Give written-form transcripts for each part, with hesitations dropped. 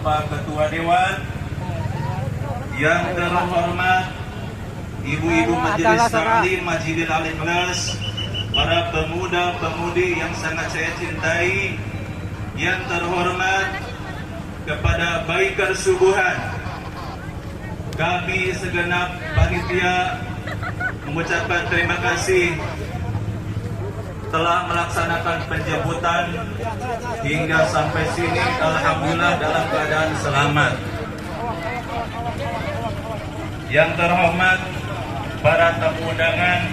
Bapak Ketua Dewan, yang terhormat Ibu-ibu Majelis Taklim Masjidil Al-Ikhlas, para pemuda-pemudi yang sangat saya cintai, yang terhormat kepada Baikar Subuhan, kami segenap panitia mengucapkan terima kasih telah melaksanakan penjemputan hingga sampai sini, alhamdulillah dalam keadaan selamat. Yang terhormat para tamu undangan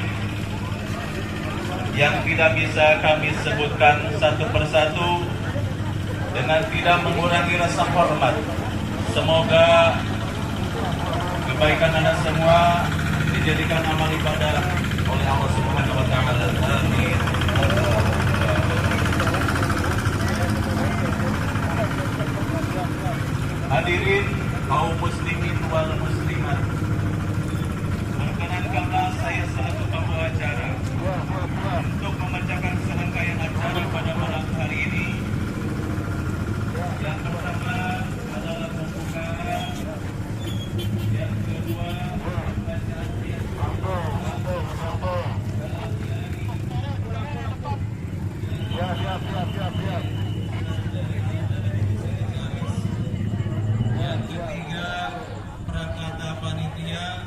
yang tidak bisa kami sebutkan satu persatu dengan tidak mengurangi rasa hormat. Semoga kebaikan Anda semua dijadikan amal ibadah oleh Allah Subhanahu wa taala. Amin. Hadirin kaum muslimin wal muslimat, perkenankanlah saya selaku pembawa acara untuk membacakan serangkaian acara pada malam hari ini. Yang pertama adalah pembukaan, yang kedua bacaan yang ketiga prakata panitia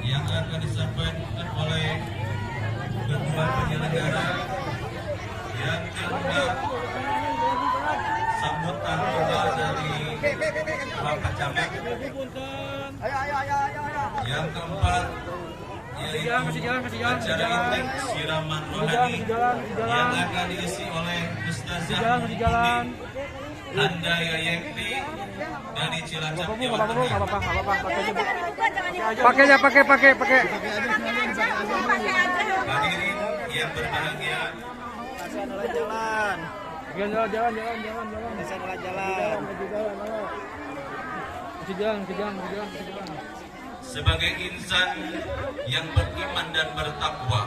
yang akan disampaikan oleh ketua penyelenggara. Yang keempat sambutan doa dari Bapak Camat. Yang keempat yaitu acara intik siraman rohani yang akan diisi oleh Ustazah Anda Yayekti dari Cilacap, Jawa Tengah. Pakai. Hadirin yang berbahagia, Jalan. sebagai insan yang beriman dan bertakwa,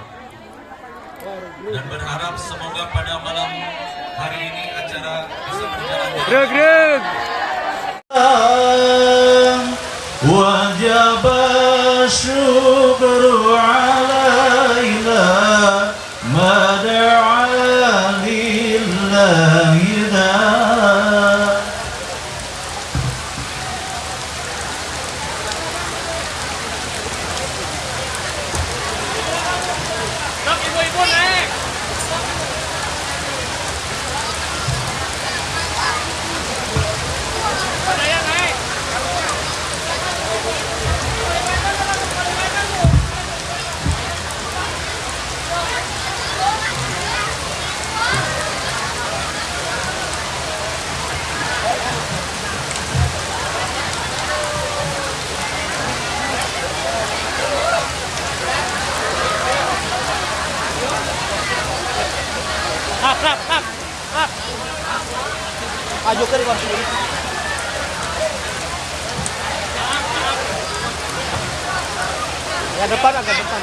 dan berharap semoga pada malam hari ini acara bisa berjalan Greg. wajib syukru alaina mad'a lillahi. Ibu-ibu naik. Ada yang naik. Hap. Ajo ke depan sini. Ya depan agak depan.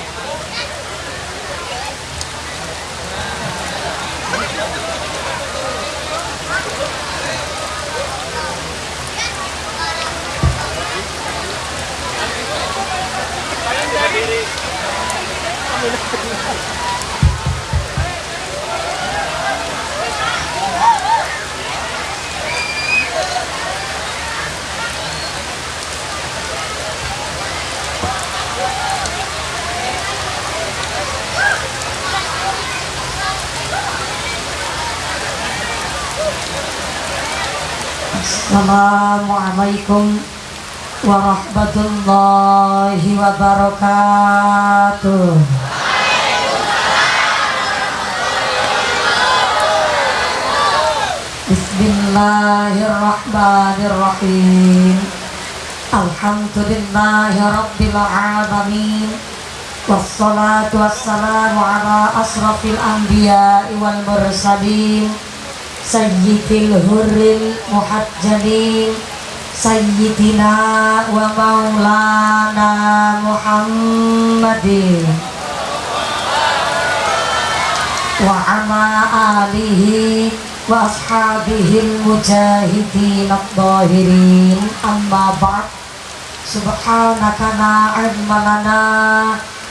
Assalamualaikum warahmatullahi wabarakatuh. Bismillahirrahmanirrahim. Alhamdulillahi rabbil alamin. Wassalatu wassalamu ala asrafil anbiya'i wal mursalin, sayyidil hurril muhajjalin, sayyidina wa maulana Muhammadin wa ala alihi وأصحابه المجاهدين الطاهرين أما بعد سبحانك لا علم لنا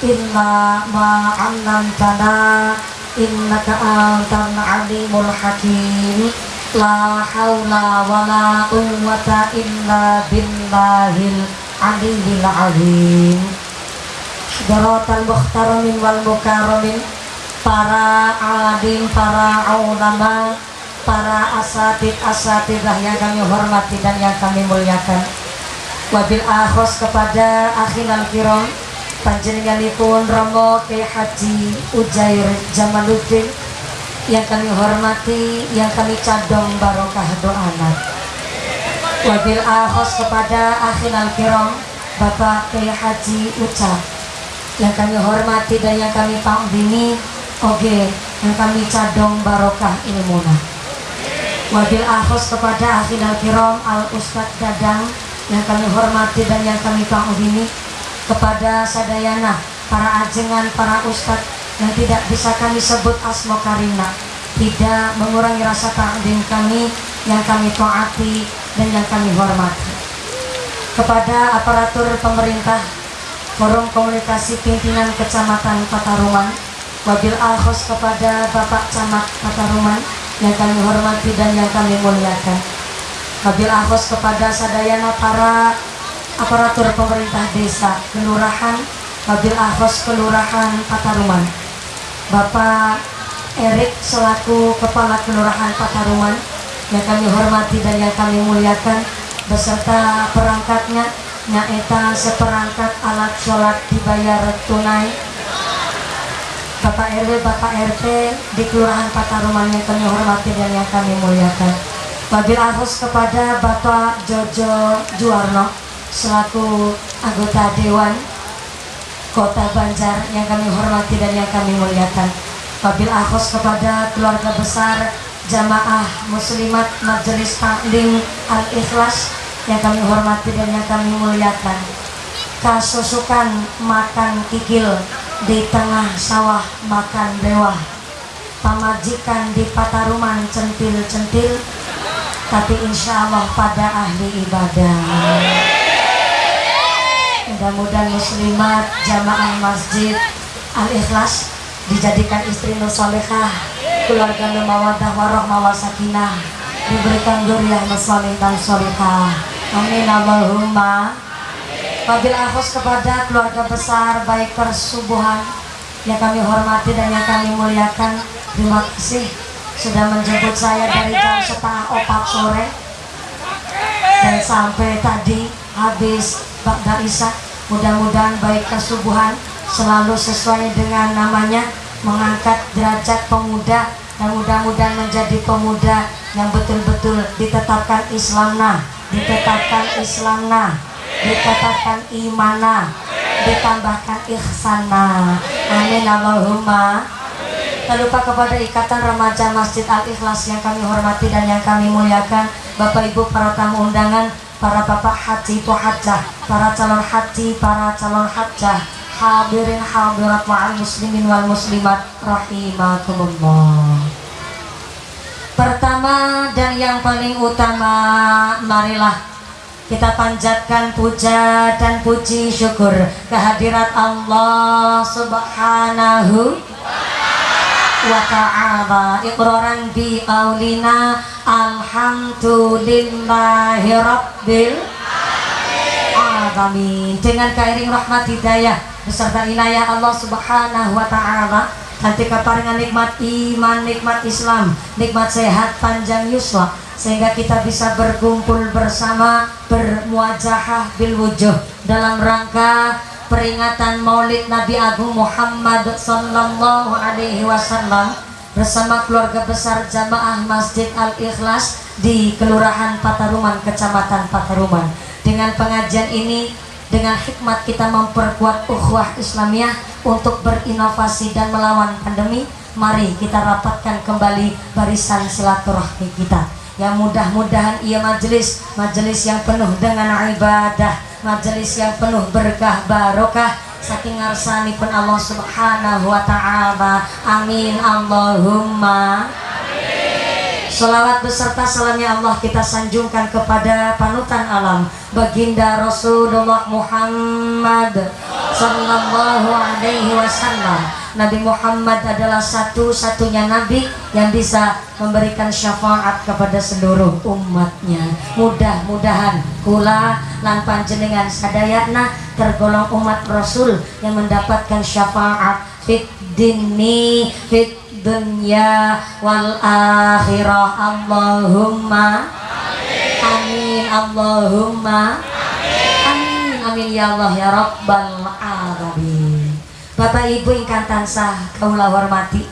إلا ما علمتنا إنك أنت العليم الحكيم لا حول ولا قوة إلا بالله العلي العظيم. Daratal muhtaramin wal mukarramin, para alim, para ulama, para asatidah yang kami hormati dan yang kami muliakan. Wabil akhos kepada akhinal kiram panjenenganipun Romo Kyai Haji Ujair Jamaluddin yang kami hormati, yang kami cadong barokah doana. Wabil akhos kepada akhinal kiram Bapak Kyai Haji Ucap yang kami hormati dan yang kami ta'zimi, oke, yang kami cadong barokah ilmuna. Wabil akhos kepada akhinal kiram Al Ustadz Dadang yang kami hormati dan yang kami ta'zimi, kepada sadayana para ajengan, para ustadz yang tidak bisa kami sebut asma karina, tidak mengurangi rasa ta'zim kami yang kami taati dan yang kami hormati. Kepada aparatur pemerintah, Forum Komunikasi Pimpinan Kecamatan Pataruman, wabil akhos kepada Bapak Camat Pataruman yang kami hormati dan yang kami muliakan. Wabil akhos kepada sadayana para aparatur pemerintah desa, kelurahan, wabil akhos kelurahan Pataruman, Bapak Erik selaku Kepala Kelurahan Pataruman yang kami hormati dan yang kami muliakan, beserta perangkatnya, nyaeta seperangkat alat sholat dibayar tunai. Bapak RW, Bapak RT di Kelurahan Pataruman yang kami hormati dan yang kami muliakan. Wabil akhos kepada Bapak Jojo Juwarno selaku anggota Dewan Kota Banjar yang kami hormati dan yang kami muliakan. Wabil akhos kepada keluarga besar Jamaah Muslimat Majelis Taklim Al-Ikhlas yang kami hormati dan yang kami muliakan. Kasusukan makan kikil di tengah sawah makan bewah, pamajikan di Pataruman centil-centil, tapi insya Allah pada ahli ibadah. Mudah-mudahan muslimat jamaah masjid Al-Ikhlas dijadikan istri nusolehah, keluarga numawadah warohmah wasakinah, diberikan dzurriyyah nusoleh dan solehah. Amin Allahumma. Wabil akhos kepada keluarga besar baik persubuhan yang kami hormati dan yang kami muliakan, terima kasih sudah menjemput saya dari jam 3:30 sore dan sampai tadi habis Ba'da Isya. Mudah-mudahan baik kesubuhan selalu sesuai dengan namanya, mengangkat derajat pemuda dan mudah-mudahan menjadi pemuda yang betul-betul ditetapkan Islamna, ditetapkan Islamna, ditetapkan imana, ditambahkan ihsana. Amin Allahumma. Tak lupa kepada Ikatan Remaja Masjid Al-Ikhlas yang kami hormati dan yang kami muliakan, Bapak Ibu para tamu undangan, para bapak haji po hajjah, para calon haji, para calon hajjah, hadirin hadirat wa'al muslimin wal muslimat rahimakumullah. Pertama dan yang paling utama, marilah kita panjatkan puja dan puji syukur kehadirat Allah Subhanahu wa ta'ala, iqraran bi qaulina alhamdulillahi rabbil alamin. Dengan kairing rahmat hidayah beserta inayah Allah Subhanahu wa ta'ala, nanti kaparingan nikmat iman, nikmat Islam, nikmat sehat panjang yuswa, sehingga kita bisa berkumpul bersama, bermuajahah bil wujuh dalam rangka peringatan Maulid Nabi Agung Muhammad sallallahu alaihi wasallam bersama keluarga besar Jamaah Masjid Al-Ikhlas di Kelurahan Pataruman, Kecamatan Pataruman. Dengan pengajian ini, dengan hikmat kita memperkuat ukhuwah Islamiyah untuk berinovasi dan melawan pandemi. Mari kita rapatkan kembali barisan silaturahmi kita. Yang mudah-mudahan ia majelis yang penuh dengan ibadah, majelis yang penuh berkah barokah saking ngarsanipun Allah Subhanahu wa ta'ala. Amin Allahumma. Salawat beserta salamnya Allah kita sanjungkan kepada panutan alam baginda Rasulullah Muhammad sallallahu alaihi wasallam. Nabi Muhammad adalah satu-satunya nabi yang bisa memberikan syafaat kepada seluruh umatnya. Mudah-mudahan kula lan panjenengan sadayana tergolong umat Rasul yang mendapatkan syafaat fit dini fit dunya wal akhirah. Allahumma amin. Allahumma amin. Amin ya Allah ya Rabbal alamin. Bapak Ibu ingkang tansah kaula hormati,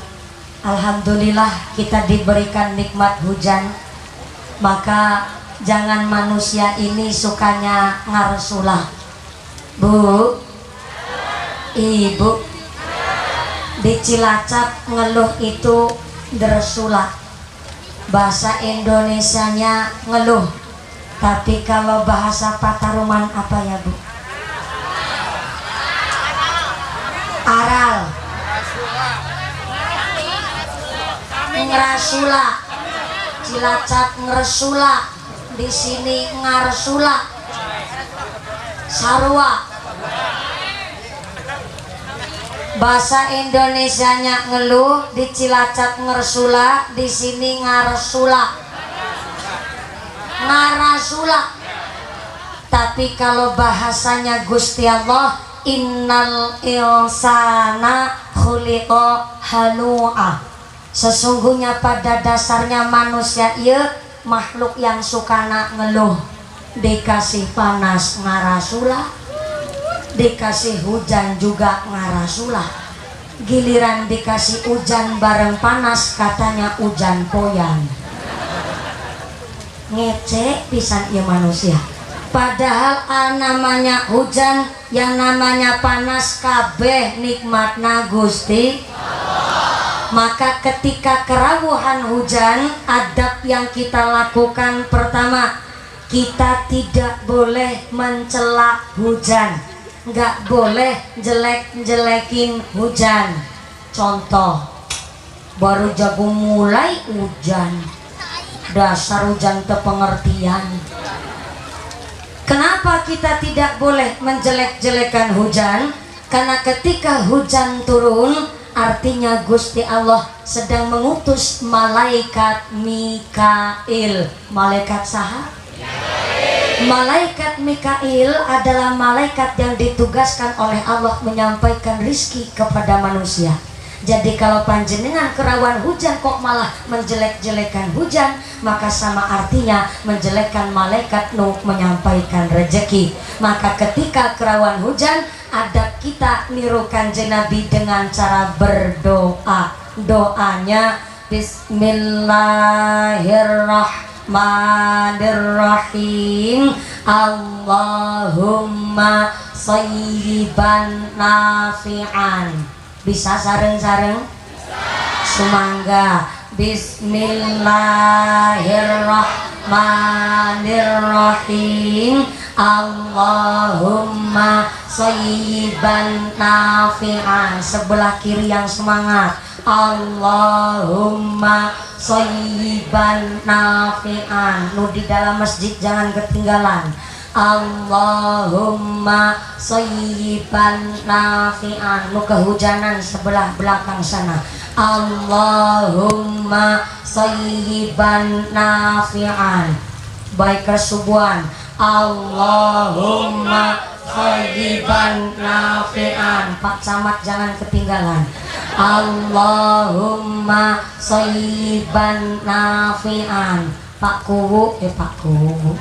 alhamdulillah kita diberikan nikmat hujan. Maka jangan manusia ini sukanya ngarsulah. Bu, Ibu, di Cilacap ngeluh itu dersula. Bahasa Indonesianya ngeluh. Tapi kalau bahasa Pataruman apa ya Bu? Aral. Ngerasula. Cilacap ngeresula. Di sini ngarsula. Sarua. Bahasa Indonesianya ngeluh, di Cilacap ngersula, di sini ngarsula. Ngarasula. Tapi kalau bahasanya Gusti Allah, innal insana khuliqa halu'a. Sesungguhnya pada dasarnya manusia ieu makhluk yang sukana ngeluh. Dikasih panas ngarasula, dikasih hujan juga ngarasula. Giliran dikasih hujan bareng panas katanya hujan poyan. Ngecek pisan ieu manusia. Padahal namanya hujan, yang namanya panas kabeh nikmatna Gusti Allah. Maka ketika kerawuhan hujan, adab yang kita lakukan pertama, kita tidak boleh mencela hujan, nggak boleh jelek-jelekin hujan. Contoh, baru jago mulai hujan, dasar hujan tepengertian. Kenapa kita tidak boleh menjelek-jelekan hujan? Karena ketika hujan turun, artinya Gusti Allah sedang mengutus malaikat Mikail. Malaikat saha? Malaikat Mikail adalah malaikat yang ditugaskan oleh Allah menyampaikan rizki kepada manusia. Jadi kalau panjenengan kerawan hujan kok malah menjelek-jelekan hujan, maka sama artinya menjelekkan malaikat nu menyampaikan rezeki. Maka ketika kerawan hujan, adab kita niru Kanjeng Nabi dengan cara berdoa. Doanya Bismillahirrahmanirrahim. Allahumma sayyiban nafi'an. Bisa sareng-sareng? Sumangga. Bismillahirrahmanirrahim. Allahumma sayyiban nafi'an. Sebelah kiri yang semangat. Allahumma sayyiban nafi'an. Nu di dalam masjid jangan ketinggalan. Allahumma sayyiban nafi'an. Nu kehujanan sebelah belakang sana. Allahumma sayyiban nafi'an. Baik kesubuhan. Allahumma sayyiban nafi'an. Pak Camat jangan ketinggalan. Allahumma sayyiban nafi'an. Pak Kuwu, Pak Kuwu,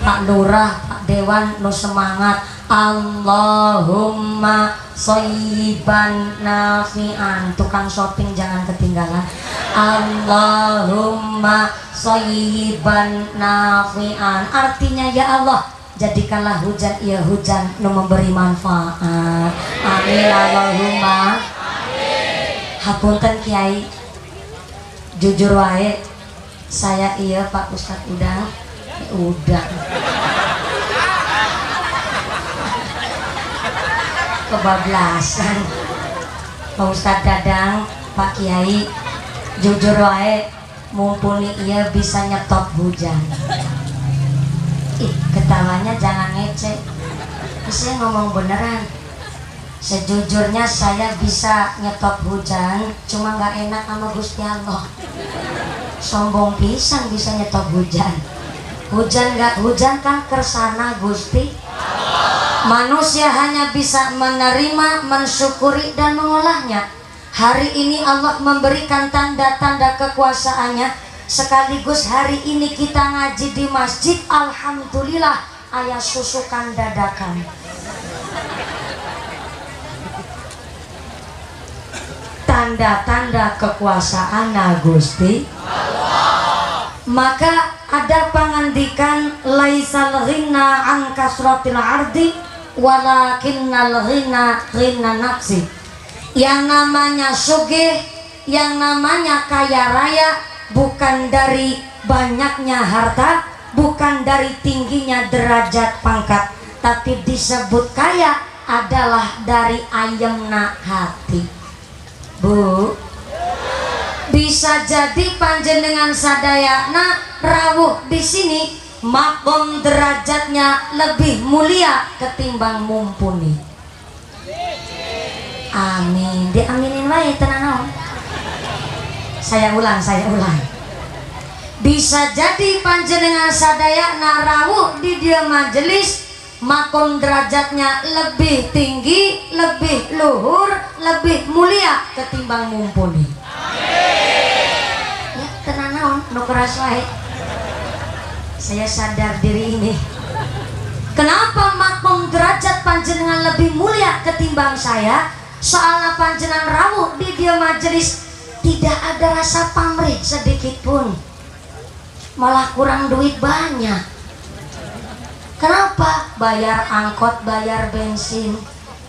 Pak Lurah, Pak Dewan, nu semangat. Allahumma sayyiban nafi'an. Tukang shopping jangan ketinggalan. Allahumma sayyiban nafi'an. Artinya ya Allah, jadikanlah hujan ia hujan nu memberi manfaat. Amin Allahumma. Hapunten Kiai, jujur wae saya iya Pak Ustadz Udang. Udah kebablasan Pak Ustadz Dadang, Pak Kiai, jujur wae mumpuni ia bisa nyetop hujan. Ih, ketawanya jangan ngecek. Saya ngomong beneran. Sejujurnya saya bisa nyetop hujan, cuma nggak enak sama Gusti Allah. Sombong pisan bisa nyetop hujan. Hujan nggak hujan kan kersana Gusti. Manusia hanya bisa menerima, mensyukuri dan mengolahnya. Hari ini Allah memberikan tanda-tanda kekuasaannya. Sekaligus hari ini kita ngaji di masjid, alhamdulillah ayah susukan dadakan. Tanda-tanda kekuasaan Gusti. Maka ada pangandikan laisal ghina an kasratil ardi walakinnal ghina ghina nafsi. Yang namanya sugih, yang namanya kaya raya bukan dari banyaknya harta, bukan dari tingginya derajat pangkat, tapi disebut kaya adalah dari ayemna hati. Bu, bisa jadi panjenengan sadayana rawuh di sini makom derajatnya lebih mulia ketimbang mumpuni. Amin, diaminin wae tenan. Saya ulang. Bisa jadi panjenengan sadayana rawuh di dia majelis makom derajatnya lebih tinggi, lebih luhur, lebih mulia ketimbang mumpuni. Ya tenan nu keras wae. Saya sadar diri ini. Kenapa makom derajat panjenengan lebih mulia ketimbang saya? Soalnya panjenengan rawuh di dia majelis tidak ada rasa pamrih sedikit pun, malah kurang duit banyak. Kenapa? Bayar angkot, bayar bensin,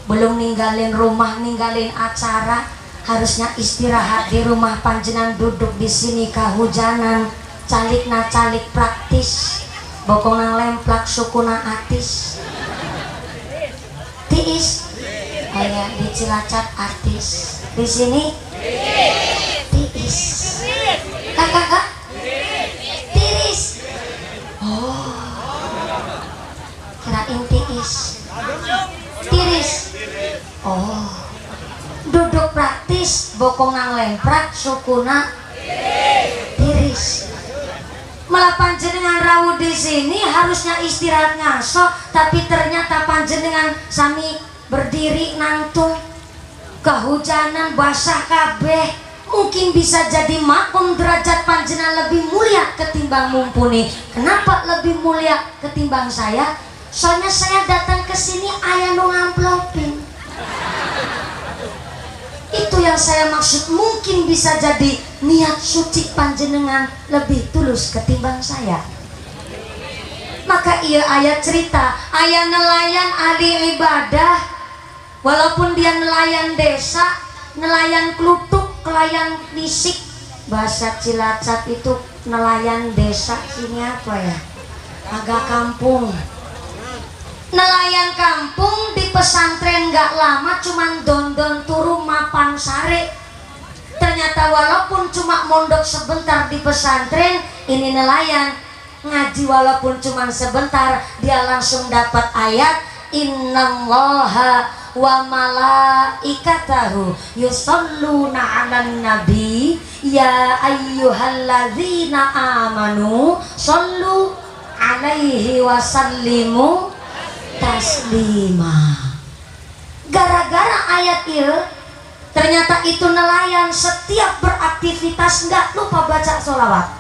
belum ninggalin rumah, ninggalin acara. Harusnya istirahat di rumah, panjenengan duduk di sini kehujanan, calik praktis, bokong nang lemplak sukuna atis, tiis. Kayak di Cilacap artis, di sini tiis, kakak tiris. Oh, kirain tiis, tiris. Oh, duduk praktis, bokong nang lemprak, sukuna tiris. Malah panjenengan rawuh di sini harusnya istirahat ngaso, tapi ternyata panjenengan sami berdiri nangtung kehujanan basah kabeh. Mungkin bisa jadi makom derajat panjenengan lebih mulia ketimbang mumpuni. Kenapa lebih mulia ketimbang saya? Soalnya saya datang ke sini aya nu ngamplopin. Itu yang saya maksud, mungkin bisa jadi niat suci panjenengan lebih tulus ketimbang saya. Maka iya ayat cerita, ayah nelayan ahli ibadah, walaupun dia nelayan desa, nelayan klutuk, nelayan fisik. Bahasa Cilacap itu nelayan desa, sini apa ya? Agak kampung. Nelayan kampung di pesantren gak lama, cuman dondon turu mapan sare. Ternyata walaupun cuma mondok sebentar di pesantren, ini nelayan ngaji walaupun cuma sebentar, dia langsung dapat ayat innallaha wa malaikatahu yusholluna 'alan nabi ya ayyuhalladzina amanu shollu 'alaihi wa sallimu taslima. Gara-gara ayat itu ternyata itu nelayan setiap beraktivitas nggak lupa baca sholawat.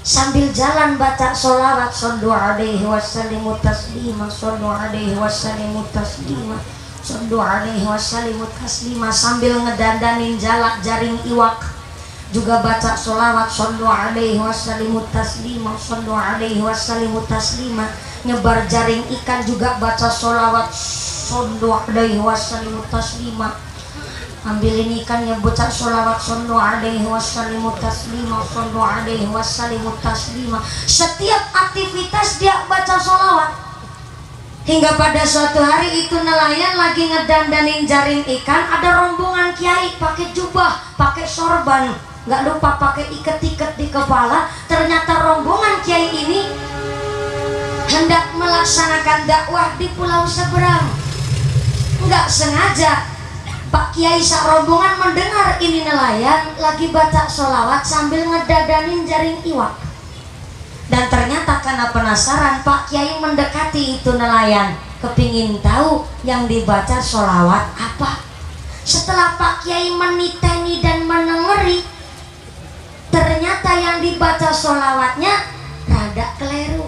Sambil jalan baca sholawat, sallu alaihi wasallimu taslima, sallu alaihi wasallimu taslima, sallu alaihi wasallimu taslima. Sambil ngedandanin jalak jaring iwak juga baca sholawat, sallu alaihi wasallimu taslima, sallu alaihi wasallimu taslima. Nyebar jaring ikan juga baca sholawat, sallu alaihi wasallimu taslima. Ambilin ikan yang baca sholawat, sallu alaihi wasallimu taslima, sallu alaihi wasallimu taslima. Setiap aktivitas dia baca sholawat. Hingga pada suatu hari itu nelayan lagi ngedandanin jaring ikan, ada rombongan kiai pakai jubah, pakai sorban, nggak lupa pakai iket-iket di kepala. Ternyata rombongan kiai ini hendak melaksanakan dakwah di pulau seberang. Nggak sengaja Pak Kiai sak rombongan mendengar ini nelayan lagi baca sholawat sambil ngedadanin jaring iwak. Dan ternyata karena penasaran, Pak Kiai mendekati itu nelayan, kepingin tahu yang dibaca sholawat apa. Setelah Pak Kiai meniteni dan menengeri, ternyata yang dibaca sholawatnya rada keliru.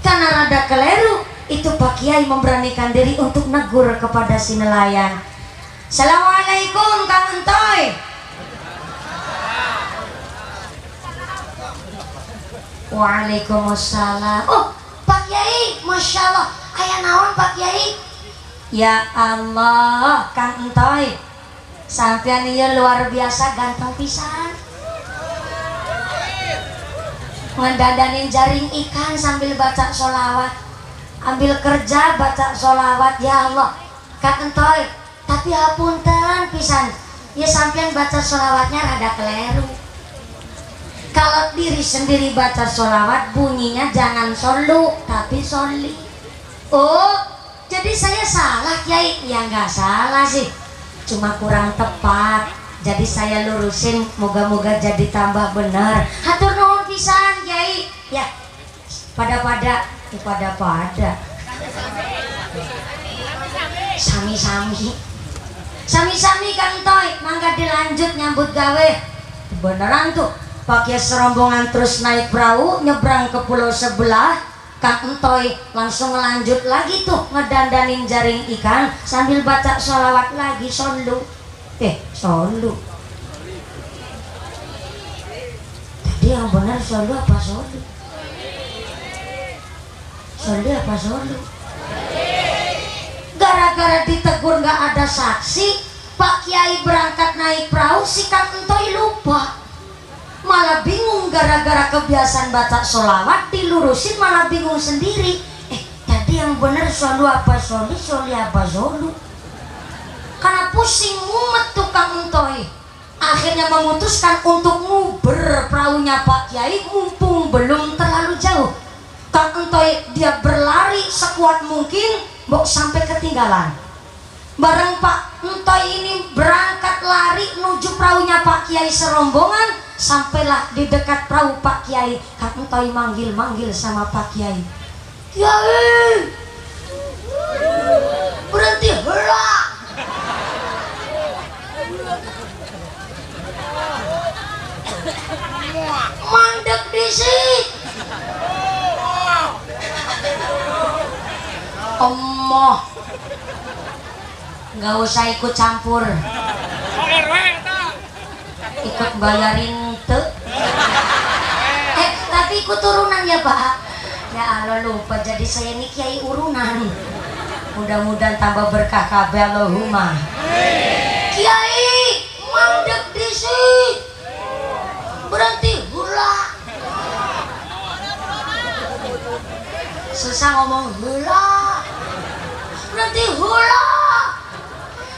Karena rada keliru, itu Pak Kiai memberanikan diri untuk negur kepada si nelayan. Assalamualaikum Kang Entoy. Waalaikumsalam. Oh Pak Kiai, Masya Allah. Ayah naon Pak Kiai? Ya Allah Kang Entoy, sampean ieu luar biasa ganteng pisan. Ngedadanin jaring ikan sambil baca sholawat, ambil kerja baca sholawat. Ya Allah Kang Entoy, tapi hapunten pisan, ya sampean baca sholawatnya rada keliru. Kalau diri sendiri baca sholawat bunyinya jangan solu tapi soli. Oh jadi saya salah Kiai? Ya nggak salah sih, cuma kurang tepat. Jadi saya lurusin, moga-moga jadi tambah benar. Hatur nuhun pisan Kiai. Ya pada-pada sami-sami Kang Toy, mangga dilanjut nyambut gawe. Beneran tuh pakai serombongan terus naik perahu nyebrang ke pulau sebelah. Kang Entoy langsung lanjut lagi tuh ngedandanin jaring ikan sambil baca sholawat lagi. Solu tadi yang benar solu apa solu? Solu apa solu? Gara-gara ditegur nggak ada saksi, Pak Kiai berangkat naik perahu, si Kang Entoy lupa. Malah bingung gara-gara kebiasaan baca sholawat, dilurusin malah bingung sendiri. Tadi yang benar solu apa soli, soli apa solu? Karena pusing mumet tuh Kang Entoy, akhirnya memutuskan untuk nguber perahunya Pak Kiai mumpung belum terlalu jauh. Kang Entoy dia berlari sekuat mungkin, mbok sampai ketinggalan. Bareng Pak Entoy ini berangkat lari menuju perahunya Pak Kiai serombongan, sampailah di dekat perahu Pak Kiai. Kang Entoy manggil-manggil sama Pak Kiai. Kiai, berhenti heula. Mandek disik. Emoh, nggak usah ikut campur, ikut bayarin tuh. Tapi ikut turunan ya Pak. Ya Allah lupa, jadi saya ini kiai urunan. Mudah-mudahan tambah berkah kabeh Allahumma. Kiai mandek disik, berhenti hula. Susah ngomong hula, berhenti hula.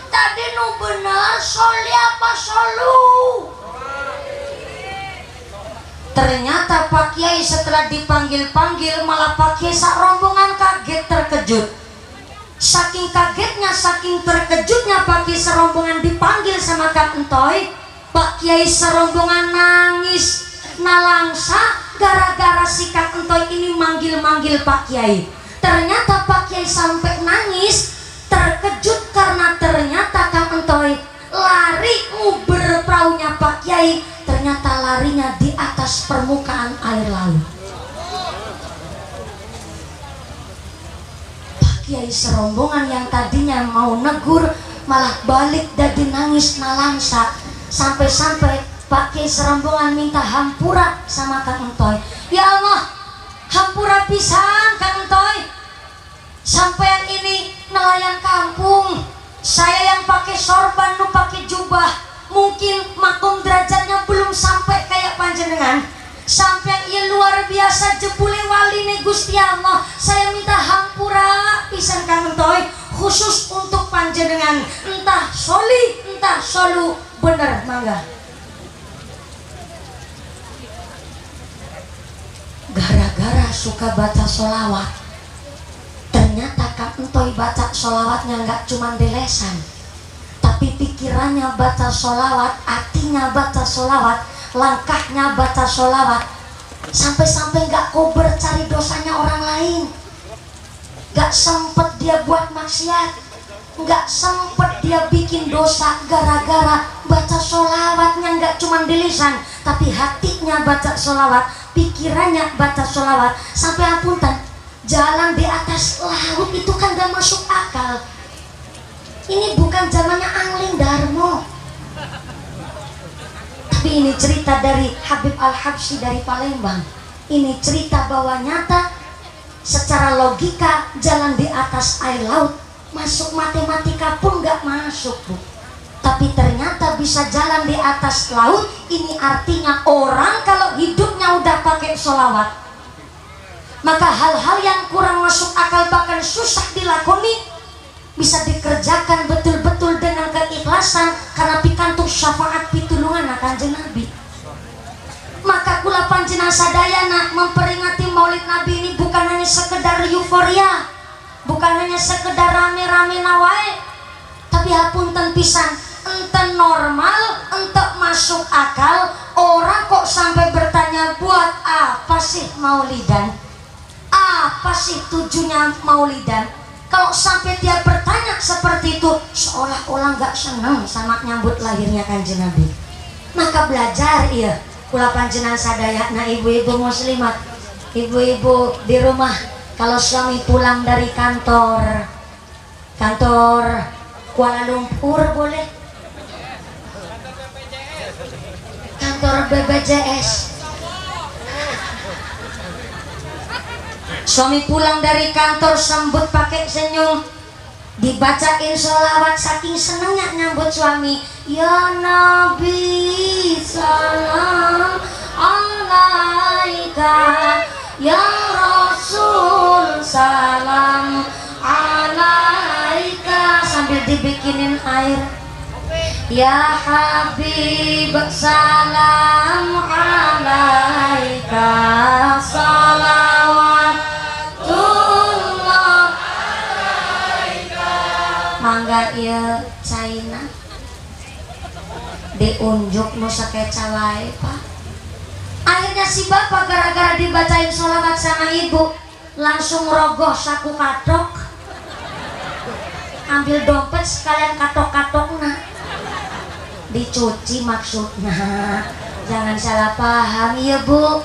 Tadi nu bener soli apa solu? Ternyata Pak Kiai setelah dipanggil-panggil malah Pak Kiai sak rombongan kaget terkejut. Saking kagetnya, saking terkejutnya Pak Kiai serombongan dipanggil sama Kang Entoy, Pak Kiai serombongan nangis nalangsa gara-gara si Kang Entoy ini manggil-manggil Pak Kiai. Ternyata Pak Kiai sampai nangis terkejut karena ternyata Kang Entoy lari nguber perahunya Pak Kiai, ternyata larinya di atas permukaan air laut. Pak Kiai serombongan yang tadinya mau negur malah balik jadi nangis nalangsa. Sampai-sampai Pak Kiai serombongan minta hampura sama Kang Entoy. Ya Allah, hampura pisan Kang Entoy, sampean ini nelayan kampung, saya yang pakai sorban nu pakai jubah, mungkin makom derajatnya belum sampai kayak panjenengan. Sampean ieu luar biasa jebule wali ne Gusti Allah. Saya minta hampura pisan Kang Entoy, khusus untuk panjenengan. Entah soli, entah solu, bener mangga. suka baca sholawat. Ternyata Kang Entoy baca sholawatnya nggak cuma di lesan, tapi pikirannya baca sholawat, hatinya baca sholawat, langkahnya baca sholawat. Sampai-sampai nggak kober cari dosanya orang lain, nggak sempet dia buat maksiat, nggak sempet dia bikin dosa gara-gara baca sholawatnya nggak cuma di lisan, tapi hatinya baca sholawat, pikirannya baca sholawat. Sampai ampunten, jalan di atas laut itu kan gak masuk akal. Ini bukan zamannya Angling Darmo, tapi ini cerita dari Habib Al-Habsyi dari Palembang. Ini cerita bahwa nyata secara logika jalan di atas air laut masuk matematika pun gak masuk, Bu. Tapi ternyata bisa jalan di atas laut. Ini artinya orang kalau hidupnya udah pakai sholawat, maka hal-hal yang kurang masuk akal bahkan susah dilakoni bisa dikerjakan betul-betul dengan keikhlasan karena pikantuk syafaat pitulungan Kanjeng Nabi. Maka kula panjenengan sadayana memperingati Maulid Nabi ini bukan hanya sekedar euforia, bukan hanya sekedar rame-rame nawai, tapi hapunten pisan enten normal, ente masuk akal. Orang kok sampai bertanya, buat apa sih maulidan? Apa sih tujuannya maulidan? Kalau sampai dia bertanya seperti itu, seolah-olah nggak senang sama nyambut lahirnya Kanjeng Nabi. Maka belajar ya, kula panjenengan sadayana ibu-ibu muslimat, ibu-ibu di rumah, kalau suami pulang dari kantor Kuala Lumpur boleh, kantor BPJS, suami pulang dari kantor sambut pakai senyum, dibacain sholawat, saking senengnya nyambut suami. Ya Nabi salam alaika, ya Rasul salam alaika, sambil dibikinin air. Ya Habib salam alaika, salawatullah alaika. Mangga ieu China diunjuk nu sakeca wae, Pak. Akhirnya si bapak gara-gara dibacain sholawat sama ibu langsung rogoh saku katok, ambil dompet sekalian katok-katokna dicuci maksudnya. Jangan salah paham ya Bu,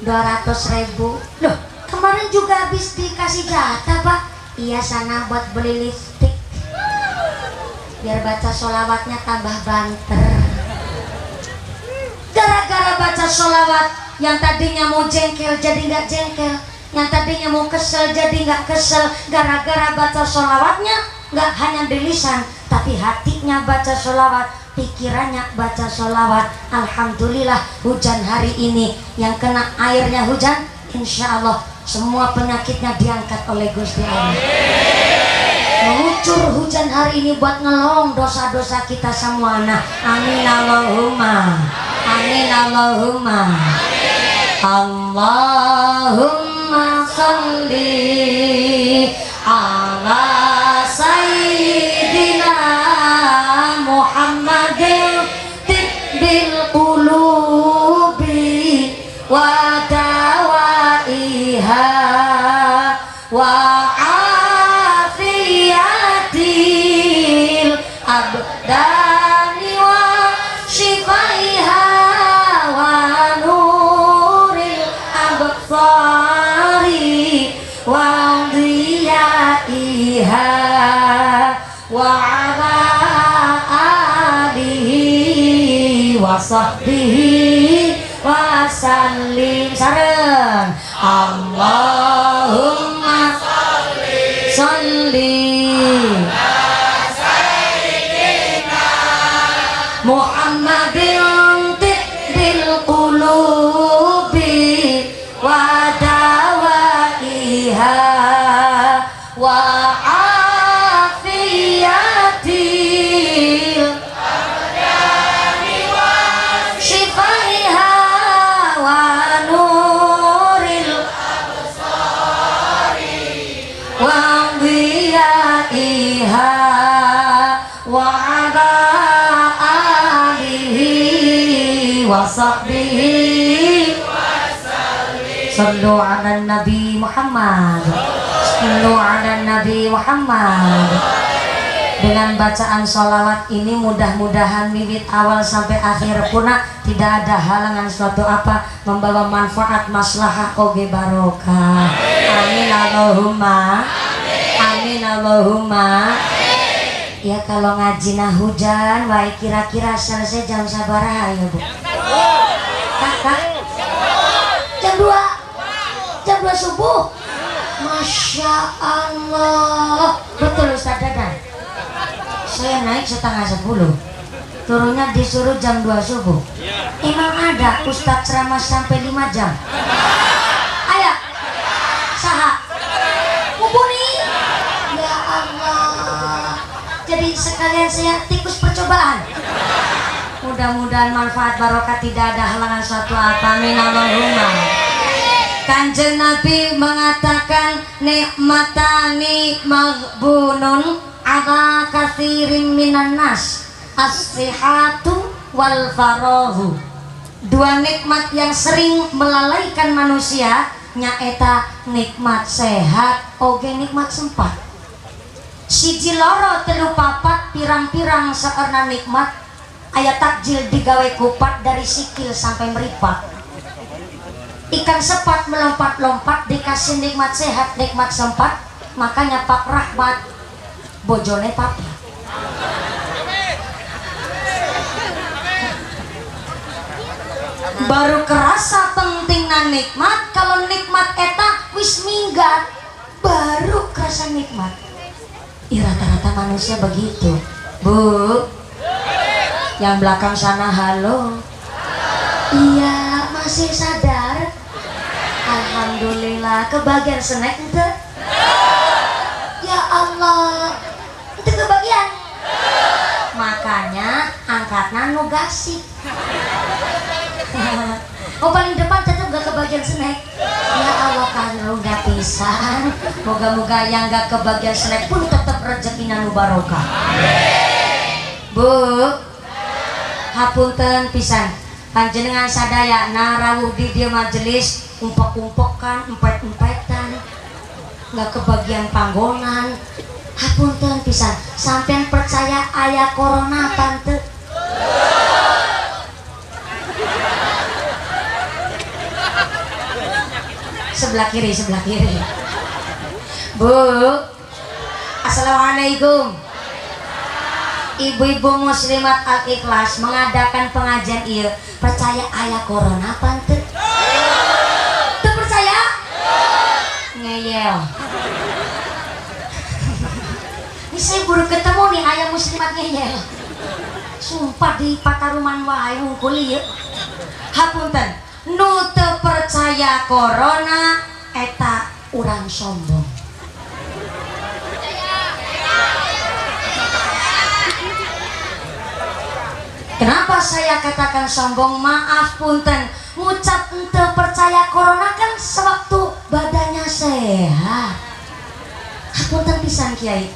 200.000. Loh, kemarin juga habis dikasih jatah Pak. Iya, sana buat beli lipstik biar baca sholawatnya tambah banter. Gara-gara baca sholawat, yang tadinya mau jengkel jadi nggak jengkel, yang tadinya mau kesel jadi nggak kesel. Gara-gara baca sholawatnya nggak hanya di lisan, tapi hatinya baca sholawat, pikirannya baca sholawat. Alhamdulillah hujan hari ini yang kena airnya hujan, insya Allah semua penyakitnya diangkat oleh Gusti Allah. Mengucur hujan hari ini buat ngelong dosa-dosa kita semua. Nah, amin Allahumma, amin Allahumma, Allahumma sholli ala sayyidina Muhammadin tibbil qulubi wa dawaiha wa afiyatil abdani wa shifaiha wa nuril absari wa diyaiha wa ala alihi wa sahbihi wa sallim. Sareng Allahumma sholli ala sayyidina Muhammadin tibbil qulubi wa dawaiha wa afiyatil abdani wa shifaiha wa nur sahbihi sallu ala Nabi Muhammad. Sallu ala Nabi Muhammad. Dengan bacaan sholawat ini mudah-mudahan wiwit awal sampai akhir puna tidak ada halangan suatu apa membawa manfaat maslahah oge barokah. Amin Allahumma. Amin Allahumma. Ya kalau ngaji nah hujan, wae kira-kira selesai jam sabaraha ya Bu? Kak? Jam 2. Jam 2 subuh. Masya Allah. Betul Ustaz Dadan. Saya naik setengah 10. Turunnya disuruh jam 2 subuh. Emang ada Ustaz ceramah sampai 5 jam? Ayo. Saha. Mumpuni. Ya Allah. Jadi sekalian saya tikus percobaan. Mudah-mudahan manfaat barokah tidak ada halangan suatu apa. Amin Allahumma. Kanjeng Nabi mengatakan nikmatani maghbunun ala kathirin minan nas as-sihatu wal farahu. Dua nikmat yang sering melalaikan manusia nyaeta nikmat sehat oge nikmat sempat. Siji loro telu papat pirang-pirang saerna nikmat aya takjil digawe kupat dari sikil sampai meripat. Ikan sepat melompat-lompat dikasih nikmat sehat nikmat sempat, makanya Pak Rahmat bojone papa. Baru kerasa pentingna nikmat kalau nikmat eta wis minggat baru kerasa nikmat. Rata-rata manusia begitu Bu. Yang belakang sana halo. Iya masih sadar. Alhamdulillah kebagian snack ente. Ya Allah itu kebagian. Makanya angkatnya nu gasik. Oh paling depan tetap gak kebagian snack. Ya Allah kalau udah pisan. Moga-moga yang gak kebagian snack pun tetap rezekinya nu barokah. Bu hapunten pisan panjenengan sadaya narawuh di dia majelis umpok-umpokan empet-empetan gak kebagian panggonan. Hapunten pisan sampean percaya aya corona tante? Sebelah kiri Bu. Assalamualaikum. Ibu-ibu muslimat Al-Ikhlas mengadakan pengajian ieu percaya aya corona tante? Teu percaya? Ngeyel. Ini saya baru ketemu nih ayah muslimat ngeyel. Sumpah di pataruman wae wungkul ieu. Hapunten, nu teu percaya corona eta urang sombong. Kenapa saya katakan sombong? Maaf punten, ngucap ente percaya corona kan sewaktu badannya sehat. Punten pisan Kiai.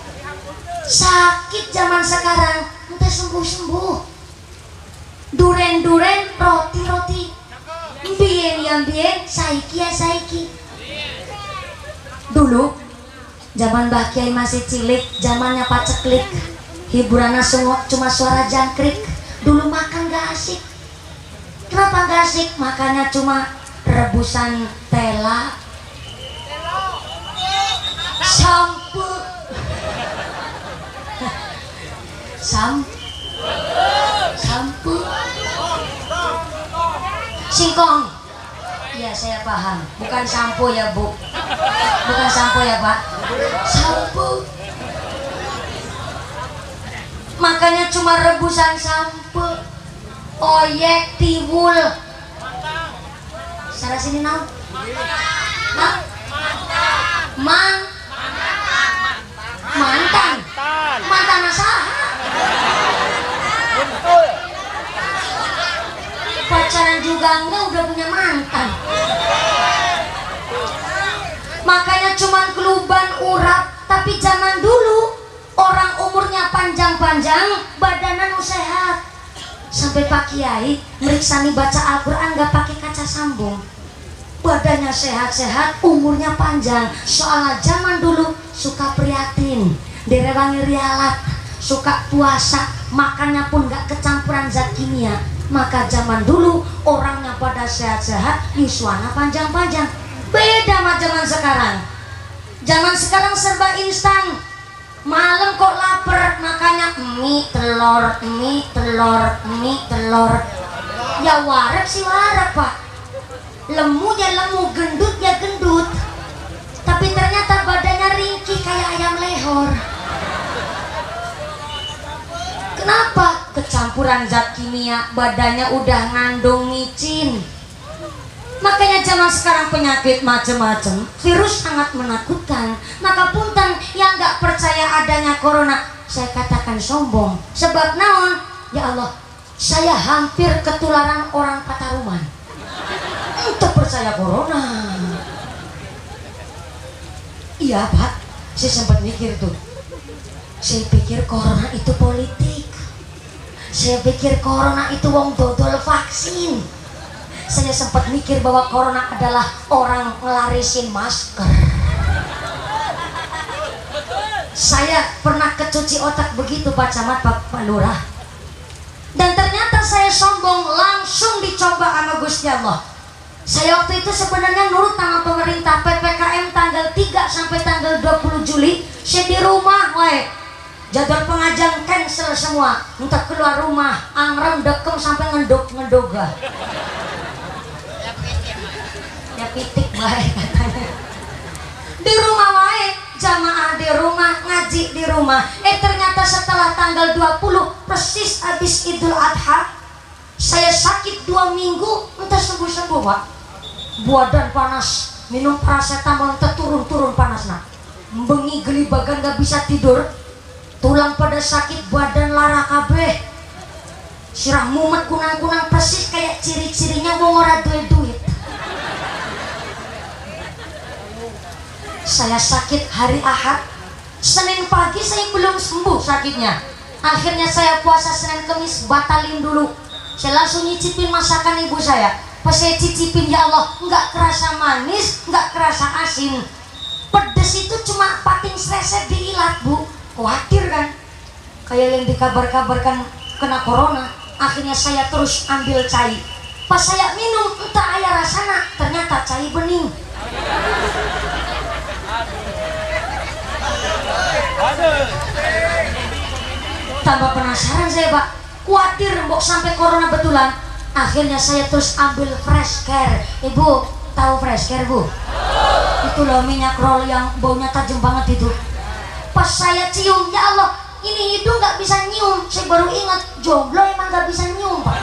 Sakit zaman sekarang ente sembuh-sembuh. Duren-duren, roti-roti. Mbien yang mbien, saiki ya saiki. Dulu zaman Mbah Kiai masih cilik, zamannya paceklik. Hiburannya semua cuma suara jangkrik. Dulu makan gak asik. Kenapa gak asik? Makannya cuma rebusan tela, sampo, sampo, singkong. Iya saya paham. Bukan sampo ya Bu. Bukan sampo ya Pak. Sampo. Makanya cuma rebusan sampo, oyek, tiwul. Salah sini naon? Mantan. Mantan saha? Pacaran juga enggak udah punya mantan. Makanya cuma keluban urap, tapi zaman dulu orang umurnya panjang-panjang, badanan sehat. sampai Pak Kiai meriksani baca Al-Quran gak pakai kaca sambung. Badannya sehat-sehat, umurnya panjang. Soalnya zaman dulu suka prihatin, direwangi rialat, suka puasa, makannya pun gak kecampuran zat kimia. Maka zaman dulu orangnya pada sehat-sehat, yuswana panjang-panjang. Beda sama zaman sekarang. Zaman sekarang serba instan. Malam kok lapar, makanya mie telur, mie telur, mie telur. Ya warak sih warak Pak, lemu ya lemu, gendut ya gendut. Tapi ternyata badannya ringkih kayak ayam lehor. Kenapa? Kecampuran zat kimia, badannya udah ngandung micin. Makanya zaman sekarang penyakit macam-macam, virus sangat menakutkan. Maka punten yang nggak percaya adanya corona, saya katakan sombong. Sebab naon? Ya Allah, saya hampir ketularan orang Pataruman. Untuk percaya corona. Iya Pak, saya sempat mikir tuh. Saya pikir corona itu politik. Saya pikir corona itu wong dodol vaksin. Saya sempat mikir bahwa corona adalah orang ngelarisin masker. Saya pernah kecuci otak begitu Pak Camat, Pak Lurah. Dan ternyata saya sombong, langsung dicoba sama Gusti Allah. Saya waktu itu sebenarnya nurut sama pemerintah. PPKM tanggal 3 sampai tanggal 20 Juli saya di rumah, weh. Jadwal pengajian cancel semua. Minta keluar rumah, angrem dekem sampai ngendog-ngendoga. Ya pitik baik katanya. Di rumah wae, jamaah di rumah, ngaji di rumah. Ternyata setelah tanggal 20 persis habis Idul Adha, saya sakit 2 minggu, entah sembuh-sembuh Pak. Badan panas, minum paracetamol entah turun-turun panasnya. Bengi gelibagan gak bisa tidur, tulang pada sakit, badan lara kabeh. Sirah mumet kunang-kunang persis kayak ciri-cirinya mau ngora duit-duit. Saya sakit hari Ahad, Senin pagi saya belum sembuh sakitnya. Akhirnya saya puasa Senin Kemis, batalin dulu. Saya langsung nyicipin masakan ibu saya. Pas saya cicipin, ya Allah, nggak kerasa manis, nggak kerasa asin. Pedes itu cuma pating sreset diilat Bu. Khawatir kan? Kayak yang dikabar-kabarkan kena corona. Akhirnya saya terus ambil cai. Pas saya minum, entah ayah rasana, ternyata cai bening. Tambah penasaran saya Pak, khawatir mbok sampai corona betulan. Akhirnya saya terus ambil fresh care. Ibu tahu fresh care Bu? Itu loh minyak roll yang baunya tajam banget itu. Pas saya cium, ya Allah, ini hidung nggak bisa nyium. Saya baru ingat jomblo emang nggak bisa nyium Pak.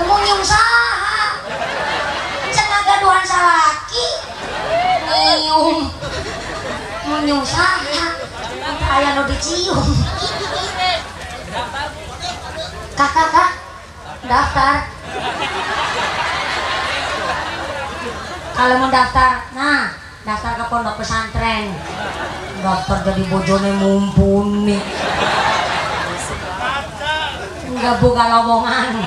Kamu nyium saha? Cenah gaduhan salaki. Nyium. Mau nyium saha? Ayah no dicium. Kakak, daftar. Kalau mau daftar, nah daftar ke pondok pesantren. Daftar jadi bojone mumpuni. Enggak buka lowongan.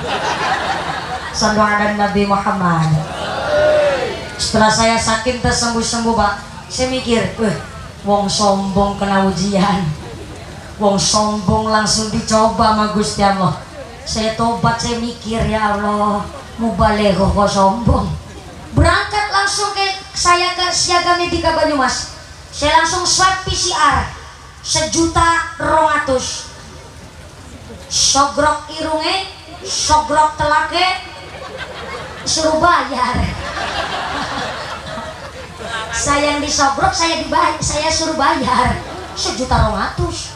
Sallallahu alaihi Nabi Muhammad. Setelah saya sakit tersembuh-sembuh Pak, saya mikir, wong sombong kena ujian, wong sombong langsung dicoba sama Gusti Allah. Saya tobat, saya mikir, ya Allah, mubalego kok sombong. Berangkat langsung saya ke Siaga Medika Banyumas. Saya langsung swab PCR 1.200.000. Sogrok irunge, sogrok telake, suruh bayar. Saya yang disogrok, saya suruh bayar 1.200.000.